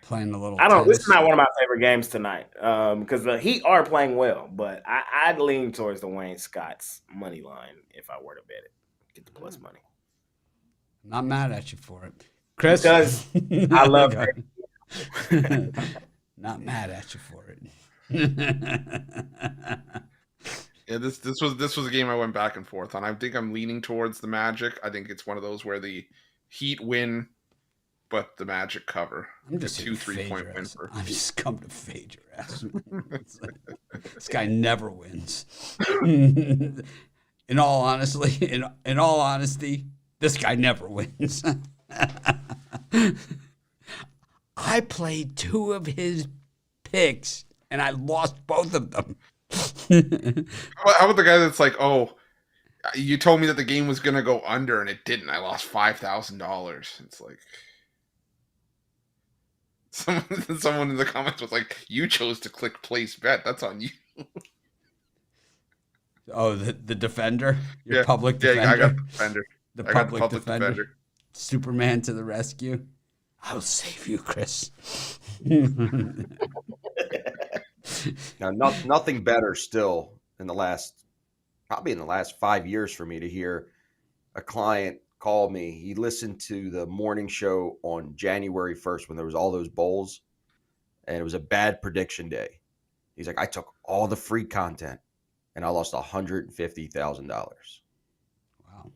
playing a little. This is not one of my favorite games tonight because the Heat are playing well, but I'd lean towards the Wayne Scott's money line if I were to bet it. Get the plus money. I'm not mad at you for it, Chris. Because I love it. Not mad at you for it. Yeah, this was a game I went back and forth on. I think I'm leaning towards the Magic. I think it's one of those where the Heat win, but the Magic cover. I'm just 2 3-point win for. I'm just come to fade your ass. This guy never wins. In all honesty, this guy never wins. I played 2 of his picks and I lost both of them. How about the guy that's like, oh, you told me that the game was going to go under and it didn't. I lost $5,000. It's like someone in the comments was like, you chose to click place bet. That's on you. Oh, the defender? Your public defender? Yeah, I got the defender. The public defender. Superman to the rescue. I'll save you, Chris. Now, nothing better still in the last 5 years for me to hear a client call me. He listened to the morning show on January 1st when there was all those bowls, and it was a bad prediction day. He's like, I took all the free content, and I lost $150,000. Wow.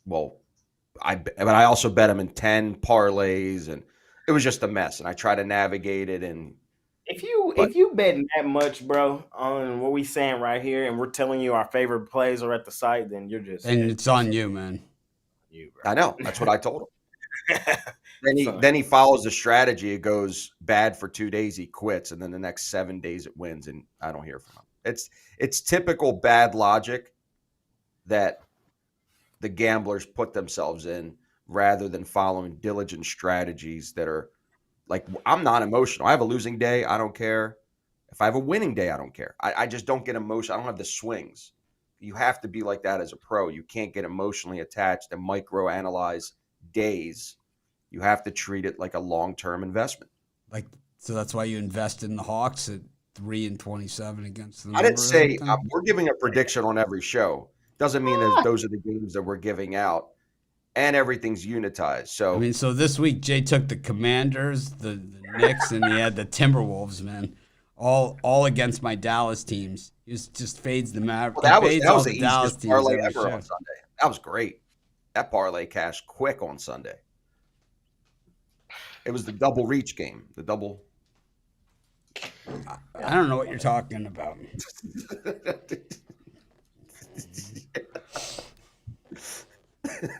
Well, but I also bet him in 10 parlays, and it was just a mess. And I tried to navigate it. And if you betting that much, bro, on what we saying right here, and we're telling you our favorite plays are at the site, then you're just and it's on you, man. I know. That's what I told him. Then he follows the strategy. It goes bad for 2 days, he quits, and then the next 7 days it wins, and I don't hear from him. It's typical bad logic that the gamblers put themselves in rather than following diligent strategies that are like, I'm not emotional. I have a losing day. I don't care. If I have a winning day, I don't care. I just don't get emotional. I don't have the swings. You have to be like that as a pro. You can't get emotionally attached and microanalyze days. You have to treat it like a long-term investment. So that's why you invest in the Hawks at 3-27 against them. I didn't say we're giving a prediction on every show. Doesn't mean that those are the games that we're giving out, and everything's unitized. So I mean, so this week Jay took the Commanders, the Knicks, and he had the Timberwolves, man, all against my Dallas teams. He just fades the Mavericks. Well, that was the easiest parlay ever on Sunday. That was great. That parlay cashed quick on Sunday. It was the double reach game. The double. I don't know what you're talking about.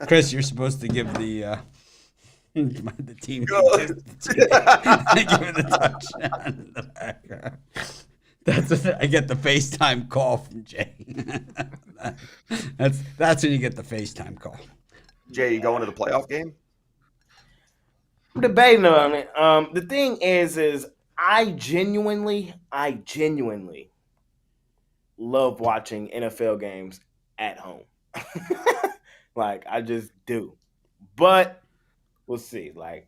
Chris, you're supposed to give the team give it the touchdown in the background. I get the FaceTime call from Jay. That's when you get the FaceTime call. Jay, you going to the playoff game? I'm debating on it. The thing is I genuinely love watching NFL games at home. Like, I just do. But we'll see. Like,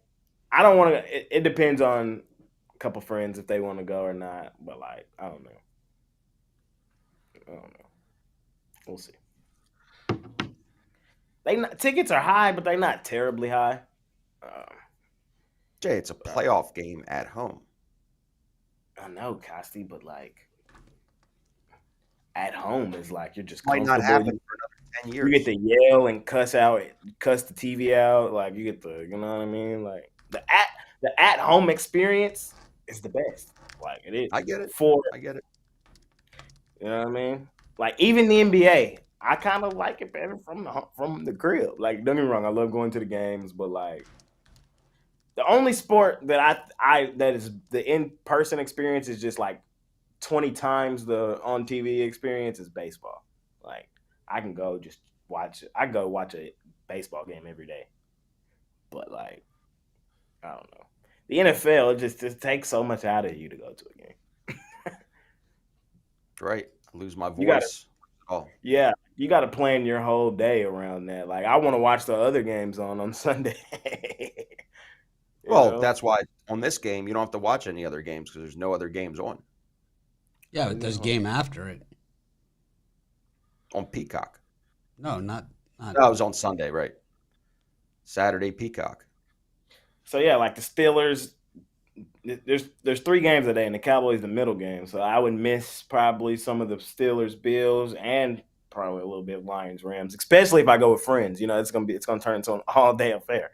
I don't want to. It depends on a couple friends if they want to go or not. But like, I don't know. We'll see. Tickets are high, but they're not terribly high. Jay, it's a playoff game at home. I know, Costi, but like at home is like you're just Might not happen for another 10 years. You get to yell and cuss the TV out. Like, you get you know what I mean? Like, the at home experience is the best. Like, it is. I get it. I get it. You know what I mean? Like, even the NBA, I kind of like it better from the crib. Like, don't get me wrong, I love going to the games, but like, the only sport that that is the in-person experience is just like 20 times the on TV experience is baseball. Like, I can go just watch it. I go watch a baseball game every day. But like, I don't know. The NFL just takes so much out of you to go to a game. Right. I lose my voice. Yeah, you got to plan your whole day around that. Like, I want to watch the other games on Sunday. Well, that's why on this game you don't have to watch any other games because there's no other games on. Yeah, but there's a game after it. On Peacock. No, not. No, it was on Sunday, right? Saturday, Peacock. So yeah, like the Steelers, there's 3 games a day, and the Cowboys the middle game. So I would miss probably some of the Steelers, Bills, and probably a little bit of Lions, Rams, especially if I go with friends. You know, it's gonna turn into an all day affair.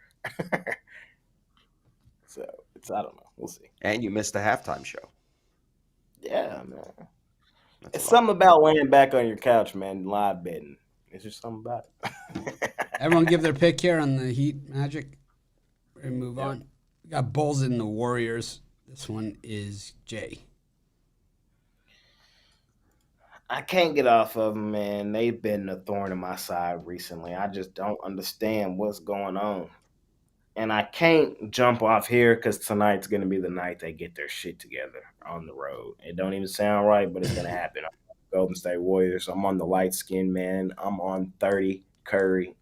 So I don't know. We'll see. And you missed the halftime show. Yeah, man. It's something about laying back on your couch, man, live betting. It's just something about it. Everyone give their pick here on the Heat Magic. We're move on. We got Bulls and the Warriors. This one is Jay. I can't get off of them, man. They've been a thorn in my side recently. I just don't understand what's going on. And I can't jump off here because tonight's going to be the night they get their shit together on the road. It don't even sound right, but it's going to happen. I'm on Golden State Warriors. I'm on the light skin, man. I'm on 30 Curry.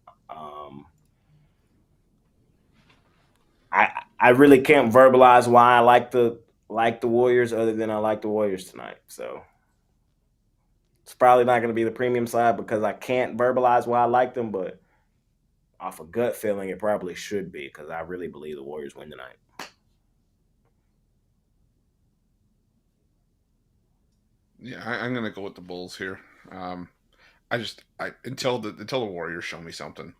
I really can't verbalize why I like the Warriors other than I like the Warriors tonight. So it's probably not going to be the premium side because I can't verbalize why I like them, but off a gut feeling, it probably should be because I really believe the Warriors win tonight. Yeah, I'm gonna go with the Bulls here. Until the Warriors show me something.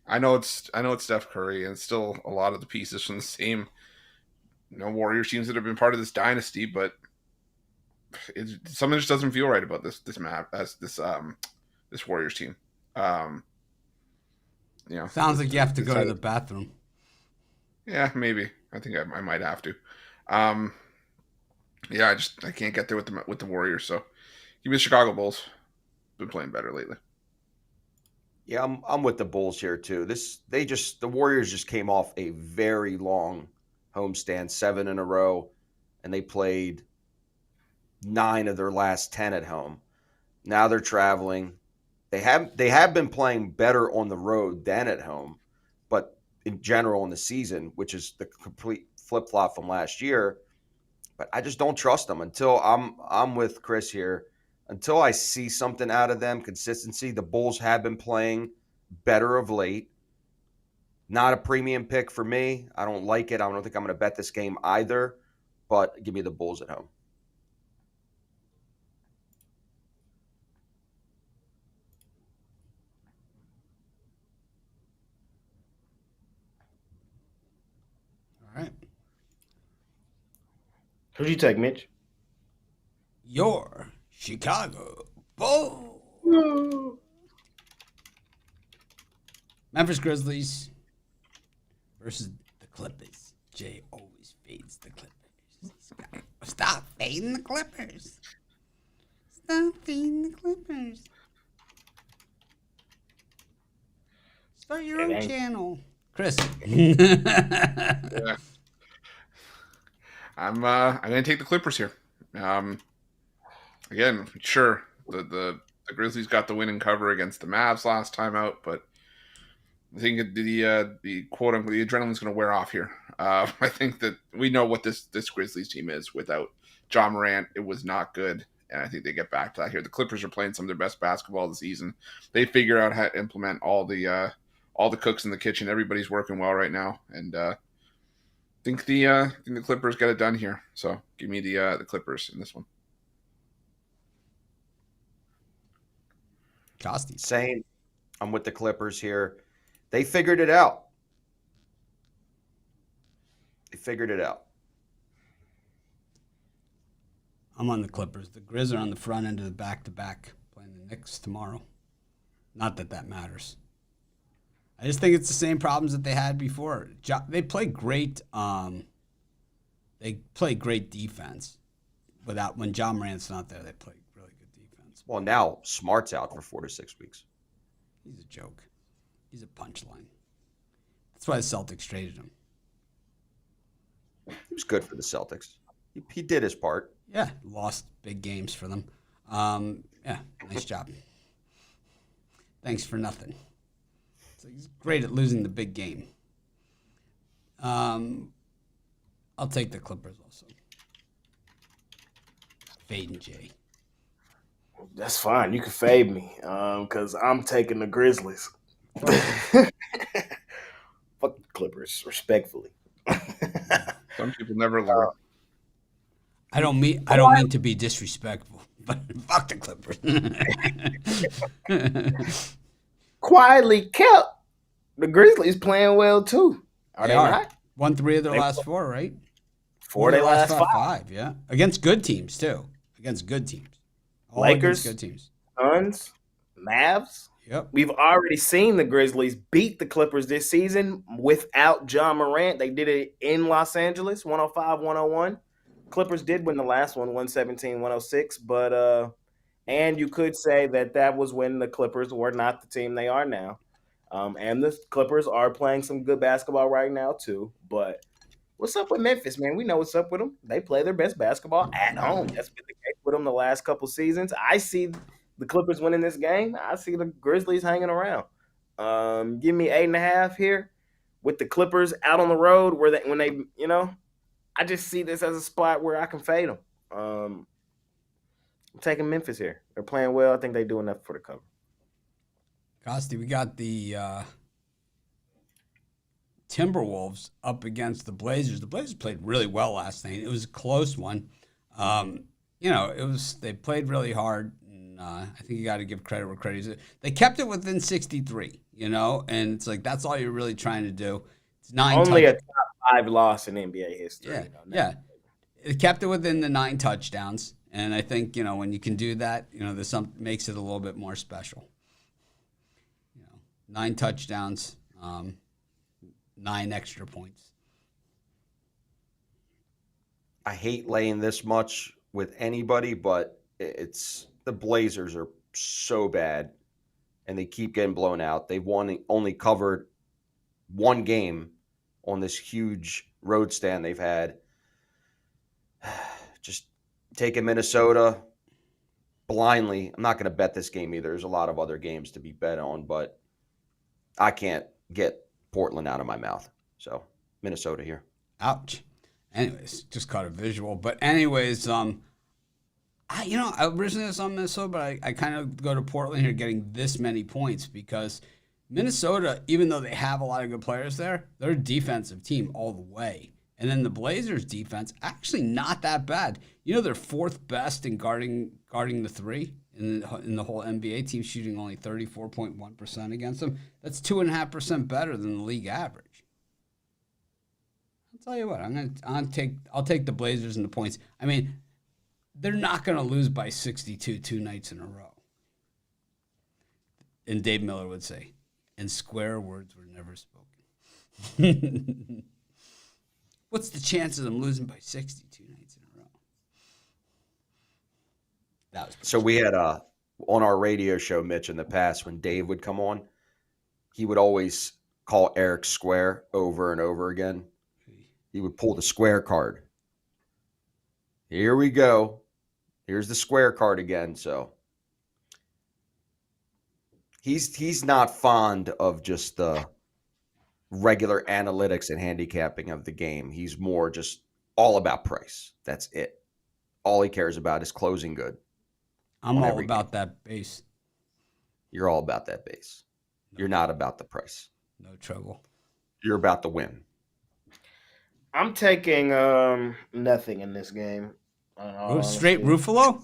I know it's Steph Curry and it's still a lot of the pieces from the same, Warriors teams that have been part of this dynasty, but something just doesn't feel right about this map as this Warriors team. Sounds like you have to go to the bathroom. Yeah, maybe. I think I might have to. Yeah, I can't get there with the Warriors. So give me the Chicago Bulls. Been playing better lately. Yeah, I'm with the Bulls here too. The Warriors just came off a very long homestand, 7 in a row, and they played 9 of their last 10 at home. Now they're traveling. They have been playing better on the road than at home, but in general in the season, which is the complete flip-flop from last year. But I just don't trust them until I'm with Chris here. Until I see something out of them, consistency. The Bulls have been playing better of late. Not a premium pick for me. I don't like it. I don't think I'm going to bet this game either, but give me the Bulls at home. All right. Who'd you take, Mitch? Your Chicago Bulls. Memphis Grizzlies versus the Clippers. Jay always fades the Clippers. Stop fading the Clippers. Stop feeding the Clippers. Start your own channel. Chris. Yeah. I'm gonna take the Clippers here. Again, sure, the Grizzlies got the win and cover against the Mavs last time out, but I think the quote unquote the adrenaline's going to wear off here. I think that we know what this Grizzlies team is without John Morant. It was not good, and I think they get back to that here. The Clippers are playing some of their best basketball of the season. They figure out how to implement all the cooks in the kitchen. Everybody's working well right now, and I think the Clippers get it done here. So give me the Clippers in this one. Costi. Same. I'm with the Clippers here. They figured it out. I'm on the Clippers. The Grizz are on the front end of the back-to-back, playing the Knicks tomorrow. Not that matters. I just think it's the same problems that they had before. They play great. They play great defense. When John Morant's not there, they play really good defense. Well, now Smart's out for 4 to 6 weeks. He's a joke. He's a punchline. That's why the Celtics traded him. He was good for the Celtics. He did his part. Yeah, lost big games for them. Yeah, nice job. Thanks for nothing. So he's great at losing the big game. I'll take the Clippers also. Fade Jay. That's fine. You can fade me because I'm taking the Grizzlies. Fuck the Clippers, respectfully. Some people never learn. I don't mean to be disrespectful, but fuck the Clippers. Quietly kept the Grizzlies playing well too. Are they not? Won 3 of their last 4, right? 4 of their last 5. Yeah, against good teams too. Against good teams. All Lakers, good teams. Suns, Mavs. Yep. We've already seen the Grizzlies beat the Clippers this season without John Morant. They did it in Los Angeles, 105-101. Clippers did win the last one, 117-106. But and you could say that was when the Clippers were not the team they are now. And the Clippers are playing some good basketball right now too. But what's up with Memphis, man? We know what's up with them. They play their best basketball at home. That's been the case with them the last couple seasons. I see the Clippers winning this game. I see the Grizzlies hanging around. Give me 8.5 here with the Clippers out on the road I just see this as a spot where I can fade them. I'm taking Memphis here. They're playing well. I think they do enough for the cover. Costi, we got the Timberwolves up against the Blazers. The Blazers played really well last night. It was a close one. They played really hard. And, I think you got to give credit where credit is. They kept it within 63, and it's like that's all you're really trying to do. It's 9 Only a top 5 loss in NBA history. Yeah. It kept it within the 9 touchdowns, and I think when you can do that, there's makes it a little bit more special. 9 touchdowns, 9 extra points. I hate laying this much with anybody, but the Blazers are so bad, and they keep getting blown out. They've only covered 1 game on this huge road stand they've had. Just taking Minnesota blindly. I'm not going to bet this game either. There's a lot of other games to be bet on, but I can't get Portland out of my mouth. So Minnesota here. Ouch. Anyways, just caught a visual. But anyways, I originally was on Minnesota, but I kind of go to Portland here getting this many points because Minnesota, even though they have a lot of good players there, they're a defensive team all the way. And then the Blazers' defense, actually not that bad. They're 4th best in guarding the 3 in the whole NBA team, shooting only 34.1% against them. That's 2.5% better than the league average. I'll tell you what, I'll take the Blazers and the points. I mean, they're not going to lose by 62 2 nights in a row. And Dave Miller would say, and square words were never spoken. What's the chances of them losing by 62 nights in a row? That was So we had on our radio show, Mitch, in the past, when Dave would come on, he would always call Eric Square over and over again. He would pull the square card. Here we go. Here's the square card again. So he's not fond of just the regular analytics and handicapping of the game. He's more just all about price. That's it. All he cares about is closing good. I'm all about that base. You're all about that base. You're not about the price. No trouble. You're about the win. I'm taking nothing in this game. Straight Ruffolo?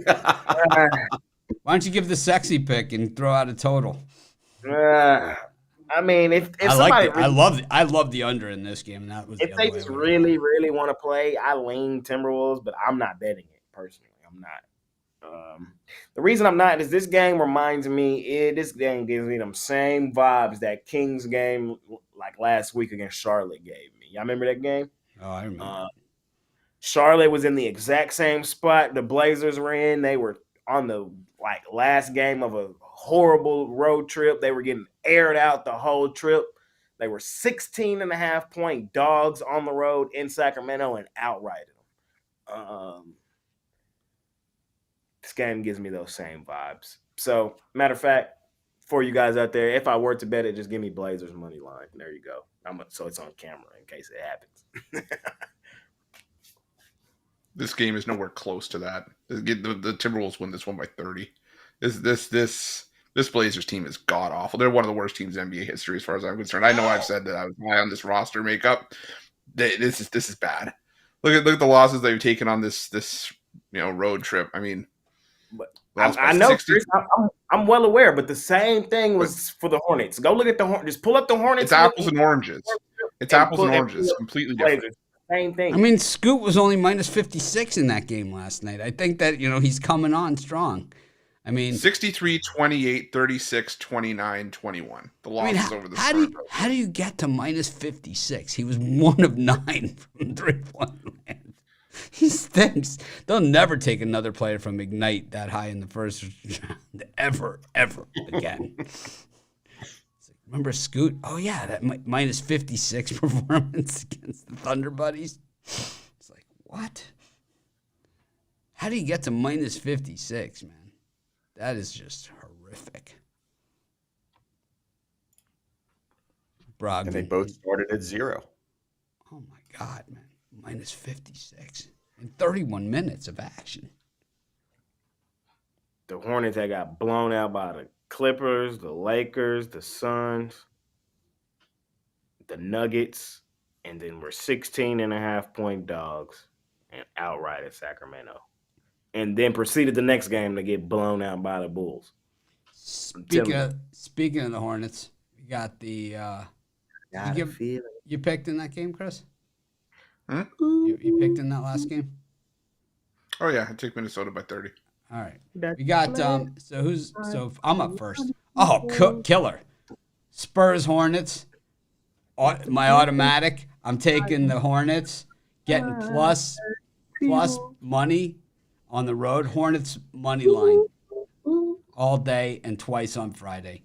Why don't you give the sexy pick and throw out a total? I mean, if I somebody I love the under in this game. And that was if they just really want to play, I lean Timberwolves, but I'm not betting it personally. I'm not. The reason I'm not is this game reminds me. This game gives me them same vibes that Kings game like last week against Charlotte gave me. Y'all remember that game? Oh, I remember. Charlotte was in the exact same spot the Blazers were in. They were on the last game of a horrible road trip. They were getting aired out the whole trip. They were 16.5-point dogs on the road in Sacramento and outrighted them. This game gives me those same vibes. So, matter of fact, for you guys out there, if I were to bet it, just give me Blazers money line. There you go. So it's on camera in case it happens. This game is nowhere close to that. The Timberwolves win this one by 30. This Blazers team is god awful. They're one of the worst teams in NBA history as far as I'm concerned. I know I've said that I was high on this roster makeup. This is bad. Look at the losses they've taken on this road trip. I mean, I know, Chris, I'm well aware, but the same thing was for the Hornets. Go look at the Hornets. Just pull up the Hornets. It's apples and oranges. It's apples and oranges. Completely different. Same thing. I mean, Scoot was only minus 56 in that game last night. I think that, he's coming on strong. I mean, 63, 28, 36, 29, 21. The losses over the start. How do you get to minus 56? He was 1 of 9 from 3-point land. He stinks. They'll never take another player from Ignite that high in the first round ever again. Remember Scoot? Oh, yeah, that minus 56 performance against the Thunder Buddies. It's like, what? How do you get to minus 56, man? That is just horrific. Brogdon. And they both started at 0. Oh, my God, man. Minus 56 in 31 minutes of action. The Hornets that got blown out by the Clippers, the Lakers, the Suns, the Nuggets, and then we're 16.5-point dogs and outright at Sacramento. And then proceeded the next game to get blown out by the Bulls. Speaking of the Hornets, we got the you picked in that game, Chris? Hmm? You picked in that last game? Oh yeah, I took Minnesota by 30. All right. We got so I'm up first. Oh, killer. Spurs Hornets. My automatic. I'm taking the Hornets, getting plus money on the road. Hornets money line all day and twice on Friday.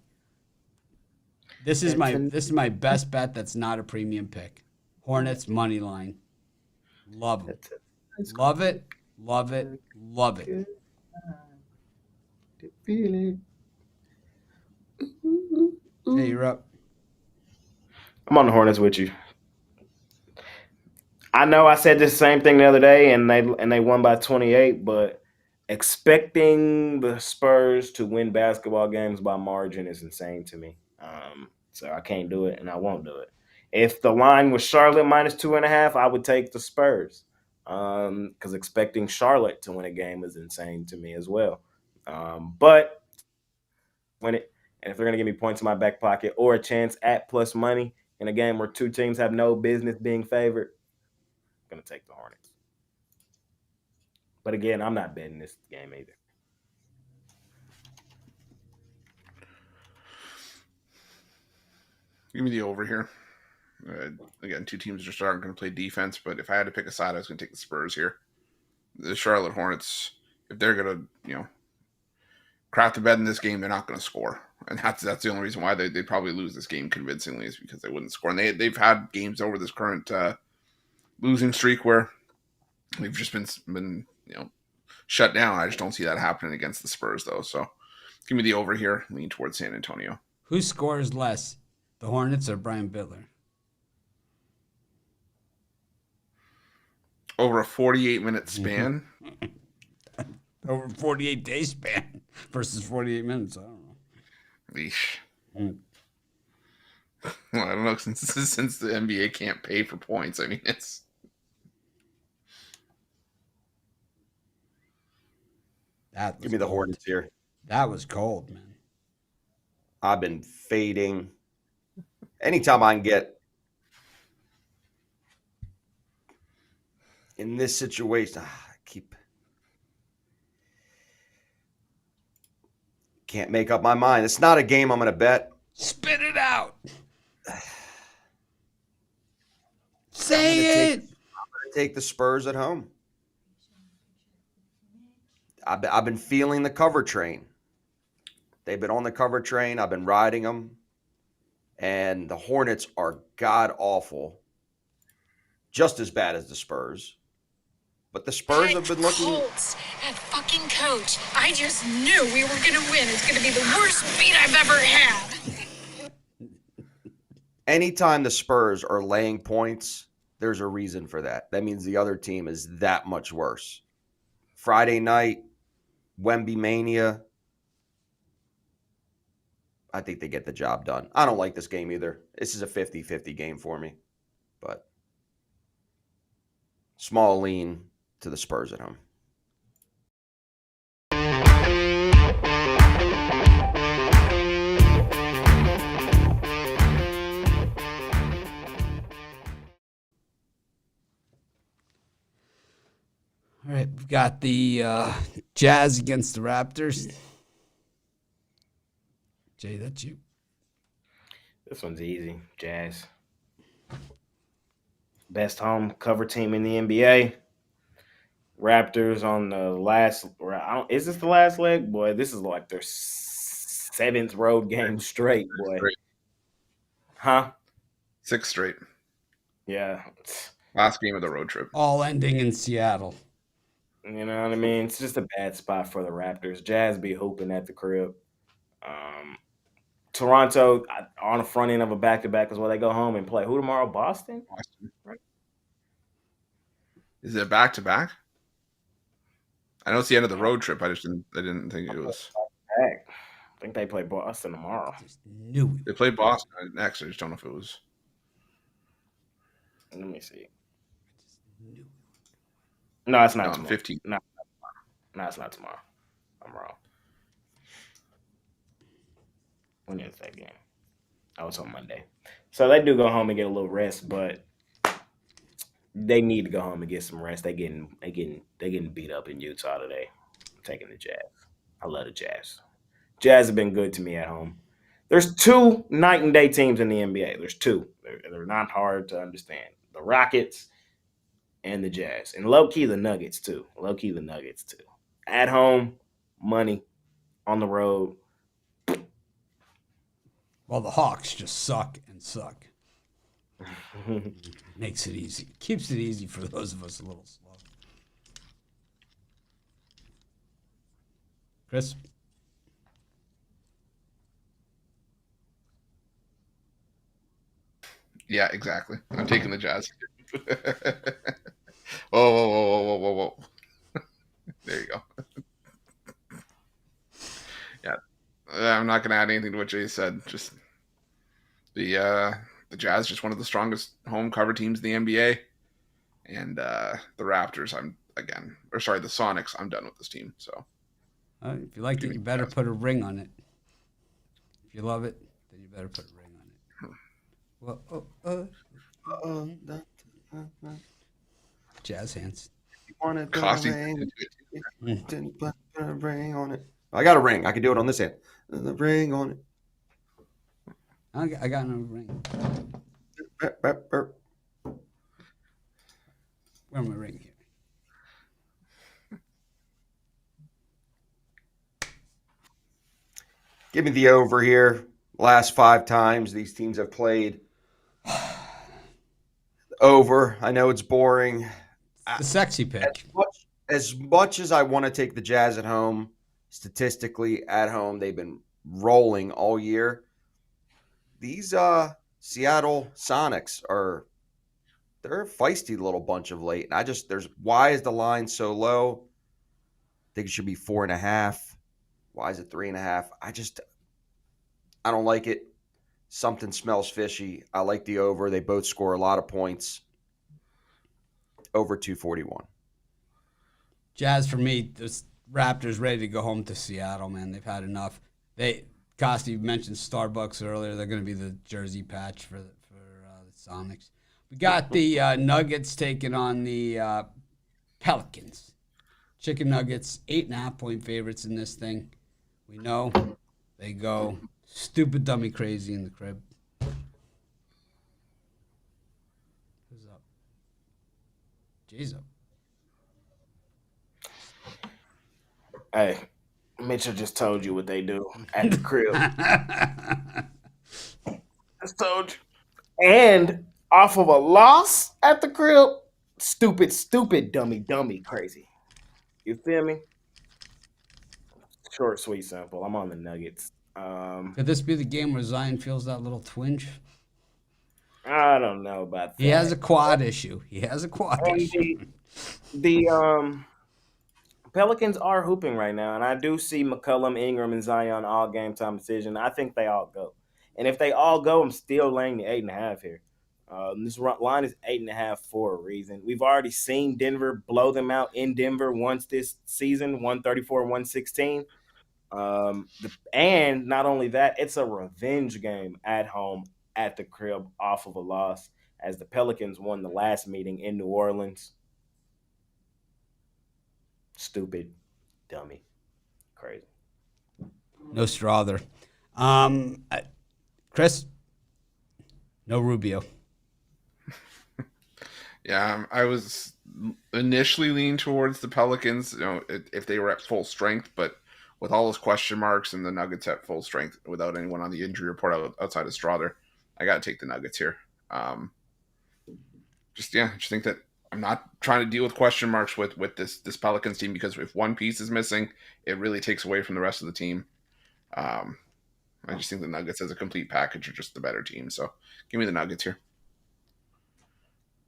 This is my best bet that's not a premium pick. Hornets money line. Love it. Love it. Love it. Love it. Feeling. Hey, you're up. I'm on the Hornets with you. I know I said the same thing the other day, and they won by 28, but expecting the Spurs to win basketball games by margin is insane to me. So I can't do it, and I won't do it. If the line was Charlotte minus 2.5, I would take the Spurs. Because expecting Charlotte to win a game is insane to me as well. But if they're gonna give me points in my back pocket or a chance at plus money in a game where two teams have no business being favored, I'm gonna take the Hornets. But again, I'm not betting this game either. Give me the over here. Again, two teams are going to play defense, but if I had to pick a side, I was going to take the Spurs here. The Charlotte Hornets if they're gonna, crap the bed in this game, they're not gonna score. And that's the only reason why they probably lose this game convincingly, is because they wouldn't score. And they've had games over this current losing streak where they've just been shut down. I just don't see that happening against the Spurs, though. So give me the over here. Lean towards San Antonio. Who scores less, the Hornets or Brian Bittler? Over a 48-minute span. Over a 48-day span versus 48 minutes. I don't know. Eesh. Well, I don't know, since the NBA can't pay for points. I mean, it's Give me the Hornets here. That was cold, man. I've been fading. Anytime I can get in this situation, can't make up my mind. It's not a game I'm going to bet. Spit it out. Say it. I'm going to take the Spurs at home. I've been feeling the cover train. They've been on the cover train. I've been riding them. And the Hornets are god-awful. Just as bad as the Spurs. But the Spurs have been looking... Colts, that fucking coach. I just knew we were going to win. It's going to be the worst beat I've ever had. Anytime the Spurs are laying points, there's a reason for that. That means the other team is that much worse. Friday night, Wemby Mania. I think they get the job done. I don't like this game either. This is a 50-50 game for me. But small lean to the Spurs at home. All right, we've got the Jazz against the Raptors. Jay, that's you. This one's easy. Jazz. Best home cover team in the NBA. Raptors on the last. Is this the last leg? Boy, this is like their 7th road game straight, boy. Huh? 6 straight. Yeah. Last game of the road trip. All ending in Seattle. You know what I mean? It's just a bad spot for the Raptors. Jazz be hooping at the crib. Toronto on the front end of a back-to-back is where they go home and play. Who tomorrow? Boston? Right. Is it a back-to-back? I know it's the end of the road trip. I didn't think it was. Back. I think they play Boston tomorrow. Just knew it. They play Boston next. I just don't know if it was. Let me see. No, it's not tomorrow. 15. No, it's not tomorrow. I'm wrong. When is that game? Oh, it's on Monday. So they do go home and get a little rest, but they need to go home and get some rest. They getting beat up in Utah today. I'm taking the Jazz. I love the Jazz. Jazz have been good to me at home. There's 2 night and day teams in the NBA. There's 2. They're not hard to understand. The Rockets and the Jazz. And low-key the Nuggets too. At home, money. On the road. Well, the Hawks just suck and suck. Makes it easy. Keeps it easy for those of us a little slow. Chris? Yeah, exactly. I'm taking the Jazz. Whoa. There you go. Yeah. I'm not going to add anything to what Jay said. Just the Jazz, just one of the strongest home cover teams in the NBA. And the Raptors, the Sonics, I'm done with this team. So if you like it, you better put a ring on it. If you love it, then you better put a ring on it. Well, Jazz hands. Costing. Didn't put a ring on it. I got a ring. I can do it on this hand. The ring on it. I got no ring. Where's my ring here? Give me the over here. Last 5 times these teams have played. Over. I know it's boring. The sexy pick. As much as I want to take the Jazz at home, statistically at home, they've been rolling all year. These Seattle Sonics they're a feisty little bunch of late. And why is the line so low? I think it should be 4.5. Why is it 3.5? I don't like it. Something smells fishy. I like the over. They both score a lot of points. Over 241. Jazz for me, the Raptors ready to go home to Seattle, man. They've had enough. Costi mentioned Starbucks earlier. They're going to be the jersey patch for the Sonics. We got the Nuggets taking on the Pelicans. Chicken Nuggets, 8.5-point favorites in this thing. We know they go stupid, dummy, crazy in the crib. Who's up? Jay's up. Hey, Mitchell just told you what they do at the crib. Just told you. And off of a loss at the crib, stupid, dummy, crazy. You feel me? Short, sweet, simple. I'm on the Nuggets. Could this be the game where Zion feels that little twinge? I don't know about that. He has a quad issue. The Pelicans are hooping right now, and I do see McCollum, Ingram, and Zion all game time decision. I think they all go. And if they all go, I'm still laying the 8.5 here. This line is 8.5 for a reason. We've already seen Denver blow them out in Denver once this season, 134-116. And not only that, it's a revenge game at home at the crib off of a loss, as the Pelicans won the last meeting in New Orleans. Stupid, dummy, crazy. No straw there. Chris, no Rubio. Yeah, I was initially leaning towards the Pelicans, if they were at full strength, but with all those question marks and the Nuggets at full strength without anyone on the injury report outside of Strother, I got to take the Nuggets here. Just think that I'm not trying to deal with question marks with this Pelicans team, because if one piece is missing, it really takes away from the rest of the team. I just think the Nuggets as a complete package are just the better team. So give me the Nuggets here.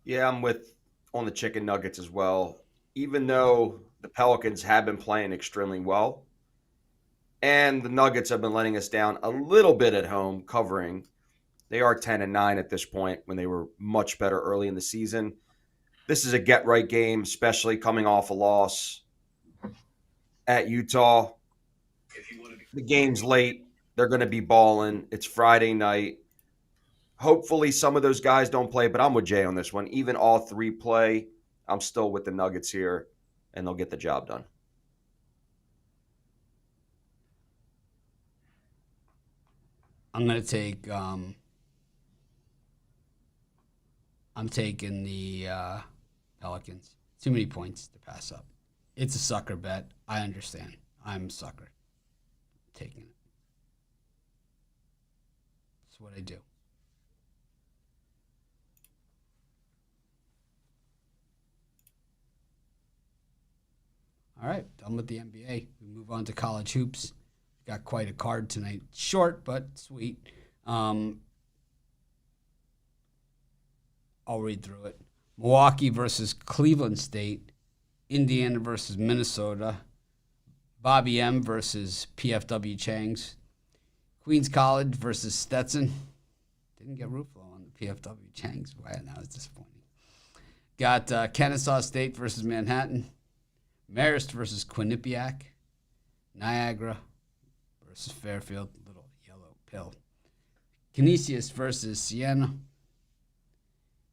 Yeah, I'm on the Chicken Nuggets as well. Even though the Pelicans have been playing extremely well, and the Nuggets have been letting us down a little bit at home covering, they are 10-9 at this point when they were much better early in the season. This is a get-right game, especially coming off a loss at Utah. The game's late. They're going to be balling. It's Friday night. Hopefully some of those guys don't play, but I'm with Jay on this one. Even all three play, I'm still with the Nuggets here, and they'll get the job done. I'm going to take I'm taking the Pelicans. Too many points to pass up. It's a sucker bet. I understand. I'm a sucker. Taking it. That's what I do. All right, done with the NBA. We move on to college hoops. Got quite a card tonight. Short, but sweet. I'll read through it. Milwaukee versus Cleveland State. Indiana versus Minnesota. Bobby M versus PFW Changs. Queens College versus Stetson. Didn't get Ruffolo on the PFW Changs. Wow, that was disappointing. Got Kennesaw State versus Manhattan. Marist versus Quinnipiac. Niagara versus Fairfield. Little yellow pill. Canisius versus Siena.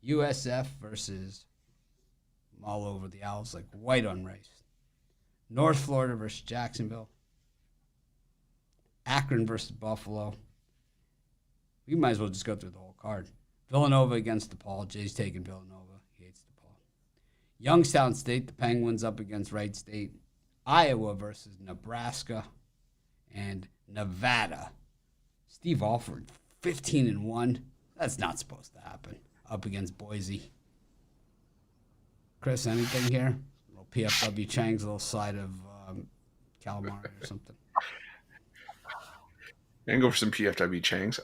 USF versus, I'm all over the Owls like white on rice. North Florida versus Jacksonville. Akron versus Buffalo. We might as well just go through the whole card. Villanova against DePaul. Jay's taking Villanova. He hates DePaul. Youngstown State, the Penguins up against Wright State. Iowa versus Nebraska. and Nevada. Steve Alford, 15-1. That's not supposed to happen. Up against Boise. Chris, anything here? A little PFW Chang's, a little side of calamari or something. I'm gonna go for some PFW Changs.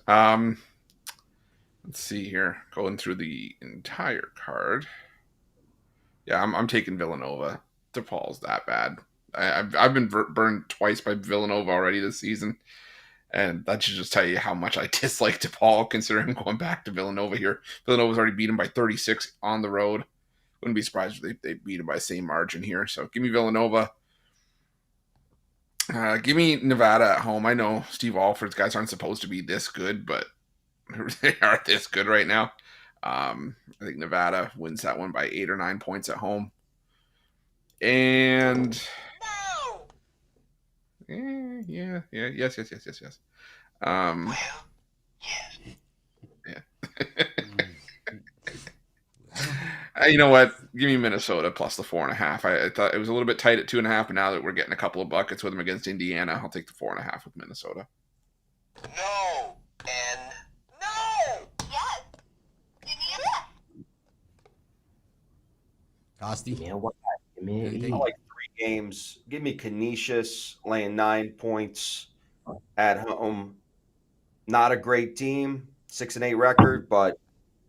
Let's see here. Going through the entire card. Yeah, I'm taking Villanova. DePaul's that bad. I've been burned twice by Villanova already this season, and that should just tell you how much I dislike DePaul, considering going back to Villanova here. Villanova's already beat him by 36 on the road. Wouldn't be surprised if they beat him by the same margin here. So give me Villanova. Give me Nevada at home. I know Steve Alford's guys aren't supposed to be this good, but they are this good right now. I think Nevada wins that one by 8 or 9 points at home. And yes. You know what? Give me Minnesota plus the 4.5. I thought it was a little bit tight at 2.5, but now that we're getting a couple of buckets with them against Indiana, I'll take the 4.5 with Minnesota. No. And no. Yes. Indiana. Costi? Man, what? I Anything? like 3 games. Give me Canisius laying 9 points at home. Not a great team, 6-8 record, but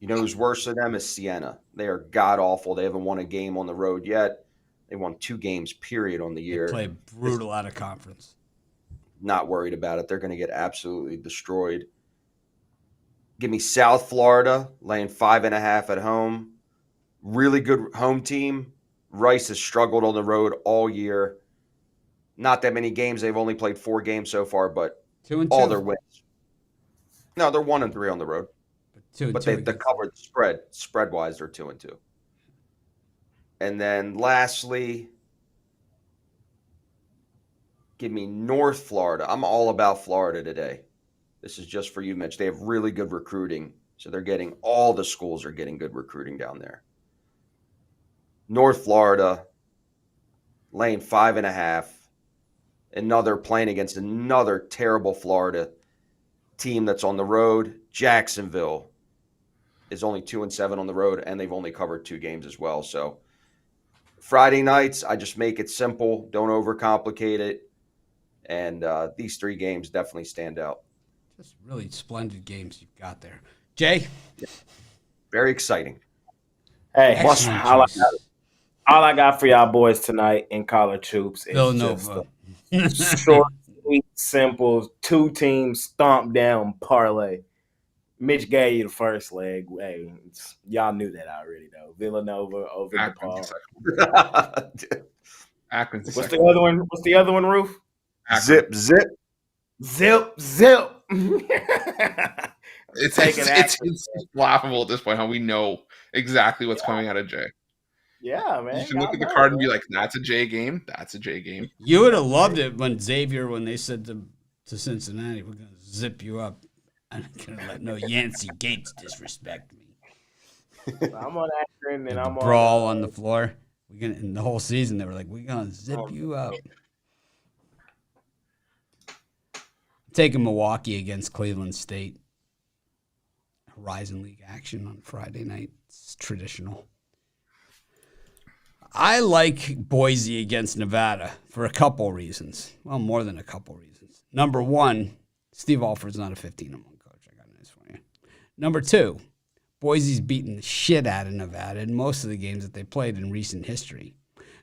you know who's worse than them is Siena. They are god awful. They haven't won a game on the road yet. They won 2 games, period, on the year. They play brutal out of conference. Not worried about it. They're going to get absolutely destroyed. Give me South Florida laying 5.5 at home. Really good home team. Rice has struggled on the road all year. Not that many games. They've only played 4 games so far, but 2-2. all their wins. No, they're 1-3 on the road. But they covered the spread. Spread-wise, they're 2-2. And then lastly, give me North Florida. I'm all about Florida today. This is just for you, Mitch. They have really good recruiting. So all the schools are getting good recruiting down there. North Florida, laying 5.5. Playing against another terrible Florida team that's on the road. Jacksonville is only 2-7 on the road, and they've only covered 2 games as well. So Friday nights, I just make it simple. Don't overcomplicate it. And these 3 games definitely stand out. Just really splendid games you've got there. Jay? Very exciting. Hey, Excellent all I got for y'all boys tonight in college hoops is Villanova. just a short, sweet, simple 2-team stomp down parlay. Mitch gave you the first leg. Hey, y'all knew that already, though. Villanova over Akron's DePaul. Akron's What's the other one? What's the other one, Roof? Akron. Zip. It's laughable at this point how we know exactly what's coming out of Jay. Yeah, man. You can look at the card and be like, that's a J game. That's a J game. You would have loved it when they said to Cincinnati, we're going to zip you up. I'm not going to let no Yancey Gates disrespect me. I'm on Akron and I'm brawl on the floor. In the whole season, they were like, we're going to zip you up. Taking Milwaukee against Cleveland State. Horizon League action on Friday night. It's traditional. I like Boise against Nevada for a couple reasons. Well, more than a couple reasons. Number one, Steve Alford's not a 15-1 coach. I got news for you. Number two, Boise's beaten the shit out of Nevada in most of the games that they played in recent history.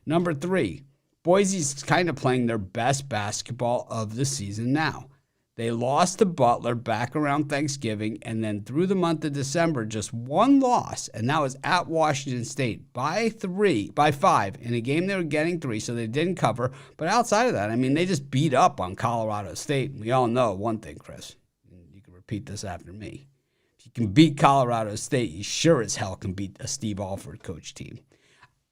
Number three, Boise's kind of playing their best basketball of the season now. They lost to Butler back around Thanksgiving, and then through the month of December, just one loss, and that was at Washington State by 5 in a game they were getting 3, so they didn't cover. But outside of that, I mean, they just beat up on Colorado State. We all know one thing, Chris. You can repeat this after me. If you can beat Colorado State, you sure as hell can beat a Steve Alford coach team.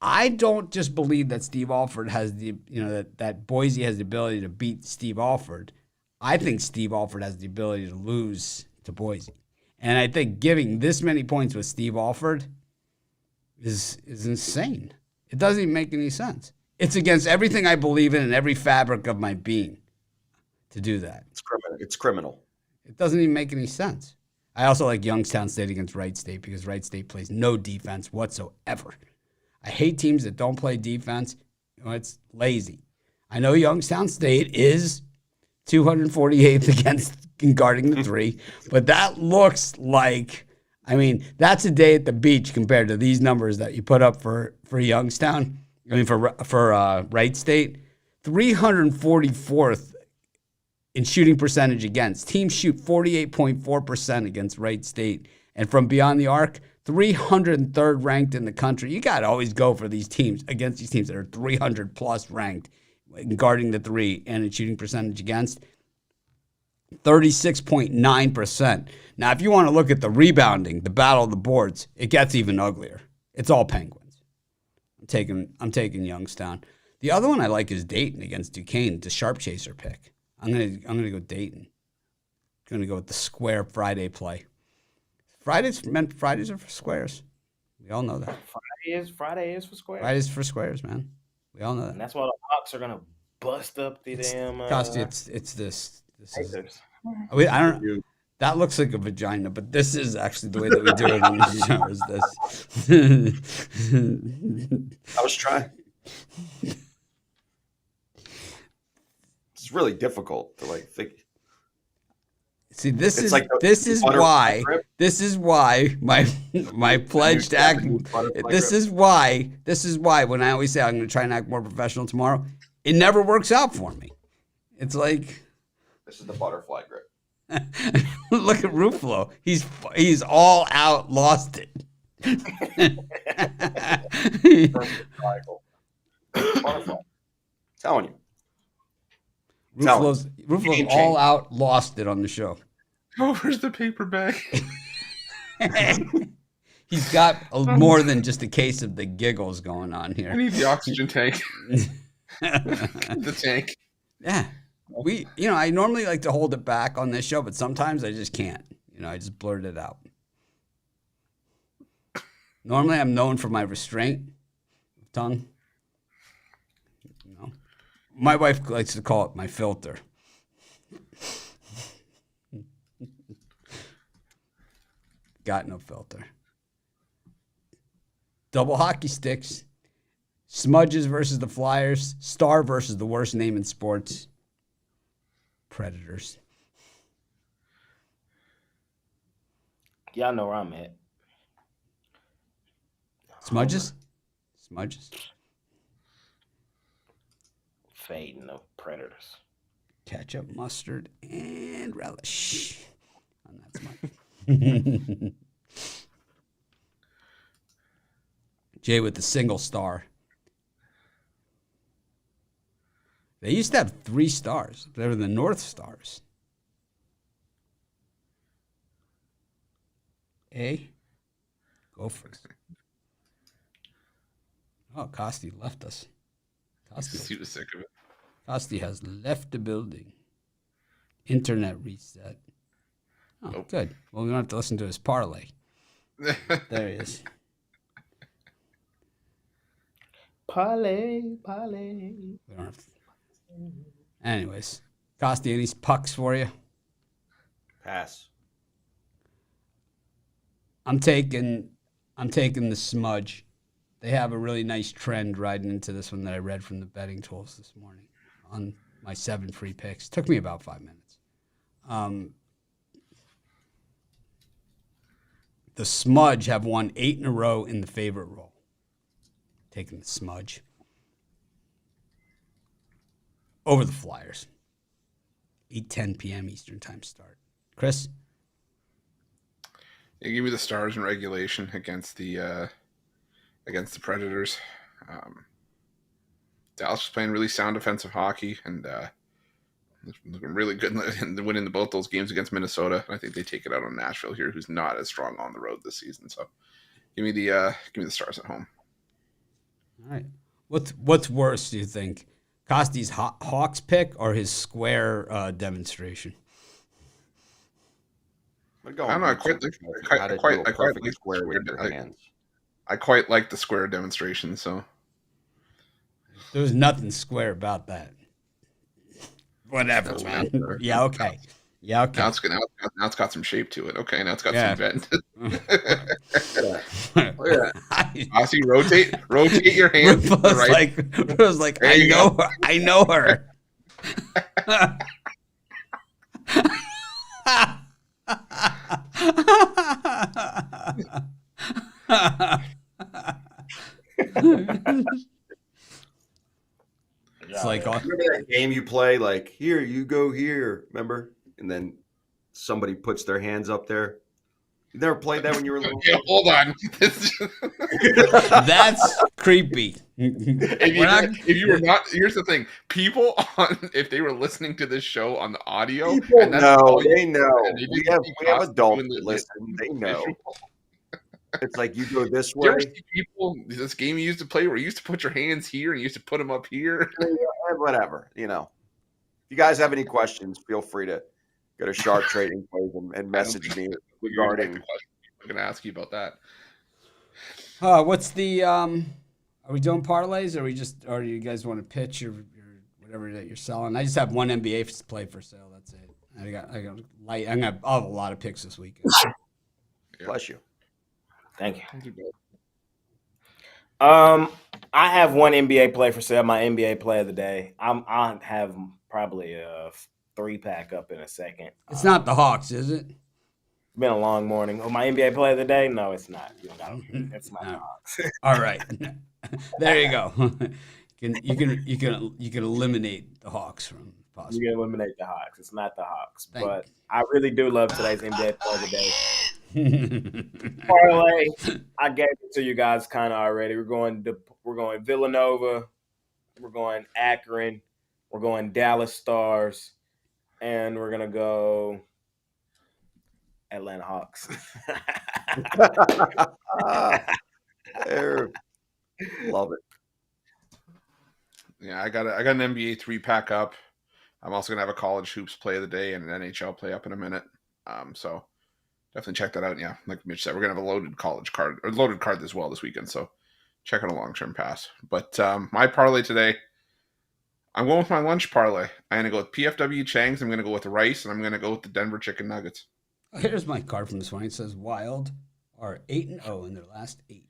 I don't just believe that Steve Alford has that Boise has the ability to beat Steve Alford. I think Steve Alford has the ability to lose to Boise. And I think giving this many points with Steve Alford is insane. It doesn't even make any sense. It's against everything I believe in and every fabric of my being. to do that. It's criminal. It doesn't even make any sense. I also like Youngstown State against Wright State because Wright State plays no defense whatsoever. I hate teams that don't play defense. It's lazy. I know Youngstown State is 248th against guarding the 3, but that looks like, that's a day at the beach compared to these numbers that you put up for Youngstown. For Wright State, 344th in shooting percentage against. Teams shoot 48.4% against Wright State. And from beyond the arc, 303rd ranked in the country. You got to always go for these teams, against these teams that are 300 plus ranked in guarding the 3 and in shooting percentage against. 36.9%. Now, if you want to look at the rebounding, the battle of the boards, it gets even uglier. It's all Penguins. I'm taking Youngstown. The other one I like is Dayton against Duquesne. It's a sharp chaser pick. I'm gonna go Dayton. I'm gonna go with the square Friday play. Fridays are for squares. We all know that. Friday is for squares. Fridays for squares, man. We all know that. And that's why the Hawks are gonna bust up the damn. Costi, it's this. This is. Pacers. I don't. That looks like a vagina, but this is actually the way that we do it on the show. Is this? I was trying. It's really difficult to think. See, this It's is like this is butter why grip. this is why my pledge to act. This is why when I always say I'm going to try and act more professional tomorrow, it never works out for me. It's like This is the butterfly grip. look at Ruffolo. He's all out, lost it. Butterfly. Telling you. Ruffalo's all out, lost it on the show. Oh, where's the paper bag? He's got more than just a case of the giggles going on I here. need the oxygen tank. The tank. Yeah. I normally like to hold it back on this show, but sometimes I just can't. I just blurt it out. Normally I'm known for my restraint of tongue. My wife likes to call it my filter. Got no filter. Double hockey sticks. Smudges versus the Flyers. Star versus the worst name in sports. Predators. Y'all know where I'm at. Smudges? Fading the Predators. Ketchup, mustard, and relish. And that's mine. Jay with the single star. They used to have 3 stars. They were the North Stars. Gophers. Oh, Costi left us. He was sick of it. Costi has left the building. Internet reset. Oh, Nope. good. Well, we don't have to listen to his parlay. There he is. Parlay. We don't have to. Anyways, Costi, any pucks for you? Pass. I'm taking the smudge. They have a really nice trend riding into this one that I read from the betting tools this morning on my 7 free picks. Took me about 5 minutes. The Smudge have won 8 in a row in the favorite role. Taking the Smudge. Over the Flyers. 8:10 p.m. Eastern time start. Chris? Yeah, give me the Stars in regulation against the Predators. Dallas is playing really sound defensive hockey and looking really good in winning both those games against Minnesota. And I think they take it out on Nashville here, who's not as strong on the road this season. So give me the Stars at home. All right. What's worse, do you think? Costi's Hawks pick or his square demonstration? I don't know. I quite like the square demonstration. So There was nothing square about that. Whatever, That's man. fair. Yeah, okay. Yeah, okay. Now it's got some shape to it. Okay, now it's got Yeah. some bend. Look at that. I see. Rotate your hand. to the right. Ruffo's like, There I you know go. her. I know her. It's like, Remember that game you play? Like, here, you go here. Remember? And then somebody puts their hands up there. You never played that when you were little? Yeah, hold on. that's creepy. If you were not, here's the thing: people if they were listening to this show on the audio, People and that's know. all you- They know. and they We didn't have see Costa adults doing that listen. They know. visual. It's like you go this Do you way. ever see people this game you used to play where you used to put your hands here and you used to put them up here? Whatever, you know. If you guys have any questions, feel free to go to Shark Trading Plays and message me regarding. I'm going to ask you about that. What's the are we doing parlays, or do you guys want to pitch your whatever that you're selling? I just have one NBA play for sale. That's it. I got light. I'll have a lot of picks this weekend. Bless you. Thank you. I have one NBA play for sale. My NBA play of the day. I have probably a 3-pack up in a second. It's not the Hawks, is it? It's been a long morning. Oh, my NBA play of the day? No, it's not. It's not the Hawks. All right, there you go. You can eliminate the Hawks from possible. You can eliminate the Hawks. It's not the Hawks, Thank but I really do love today's NBA play of the day. Parlay, I gave it to you guys kind of already. We're going Villanova, we're going Akron, we're going Dallas Stars, and we're gonna go Atlanta Hawks. There. Love it. Yeah, I got an NBA 3-pack up. I'm also gonna have a college hoops play of the day and an NHL play up in a minute. So definitely check that out. Yeah, like Mitch said, we're gonna have a loaded card as well this weekend. So check out a long-term pass. But my parlay today, I'm going with my lunch parlay. I'm gonna go with PFW Chang's. I'm gonna go with rice, and I'm gonna go with the Denver Chicken Nuggets. Here's my card from this morning. It says Wild are 8-0 in their last 8.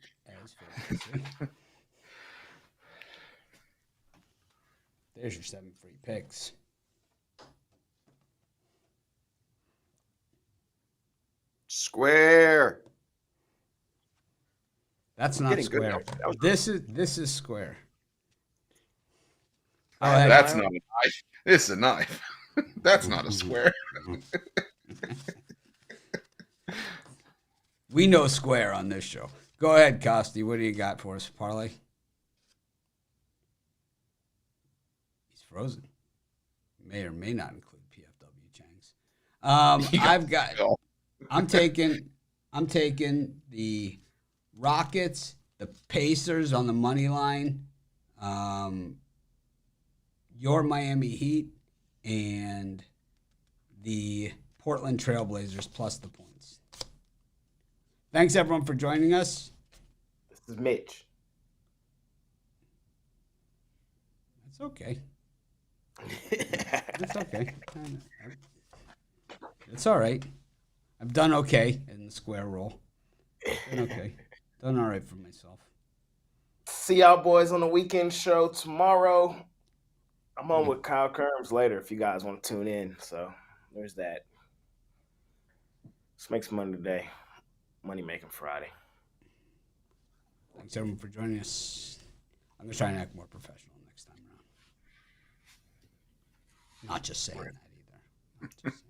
There's your 7 free picks. Square. That's not Getting square. good. This is square. Oh, That's not a knife. This is a knife. That's not a square. We know square on this show. Go ahead, Costi. What do you got for us, parlay? He's frozen. May or may not include PFW Chang's. I'm taking the Rockets, the Pacers on the money line, your Miami Heat, and the Portland Trailblazers plus the points. Thanks, everyone, for joining us. This is Mitch. It's okay. It's okay. It's all right. I've done okay in the square roll. Done okay. Done all right for myself. See y'all boys on the weekend show tomorrow. I'm on with Kyle Kerms later if you guys want to tune in. So there's that. Let's make some money today. Money making Friday. Thanks, everyone, for joining us. I'm going to try and act more professional next time around. Not just saying that either. Not just saying.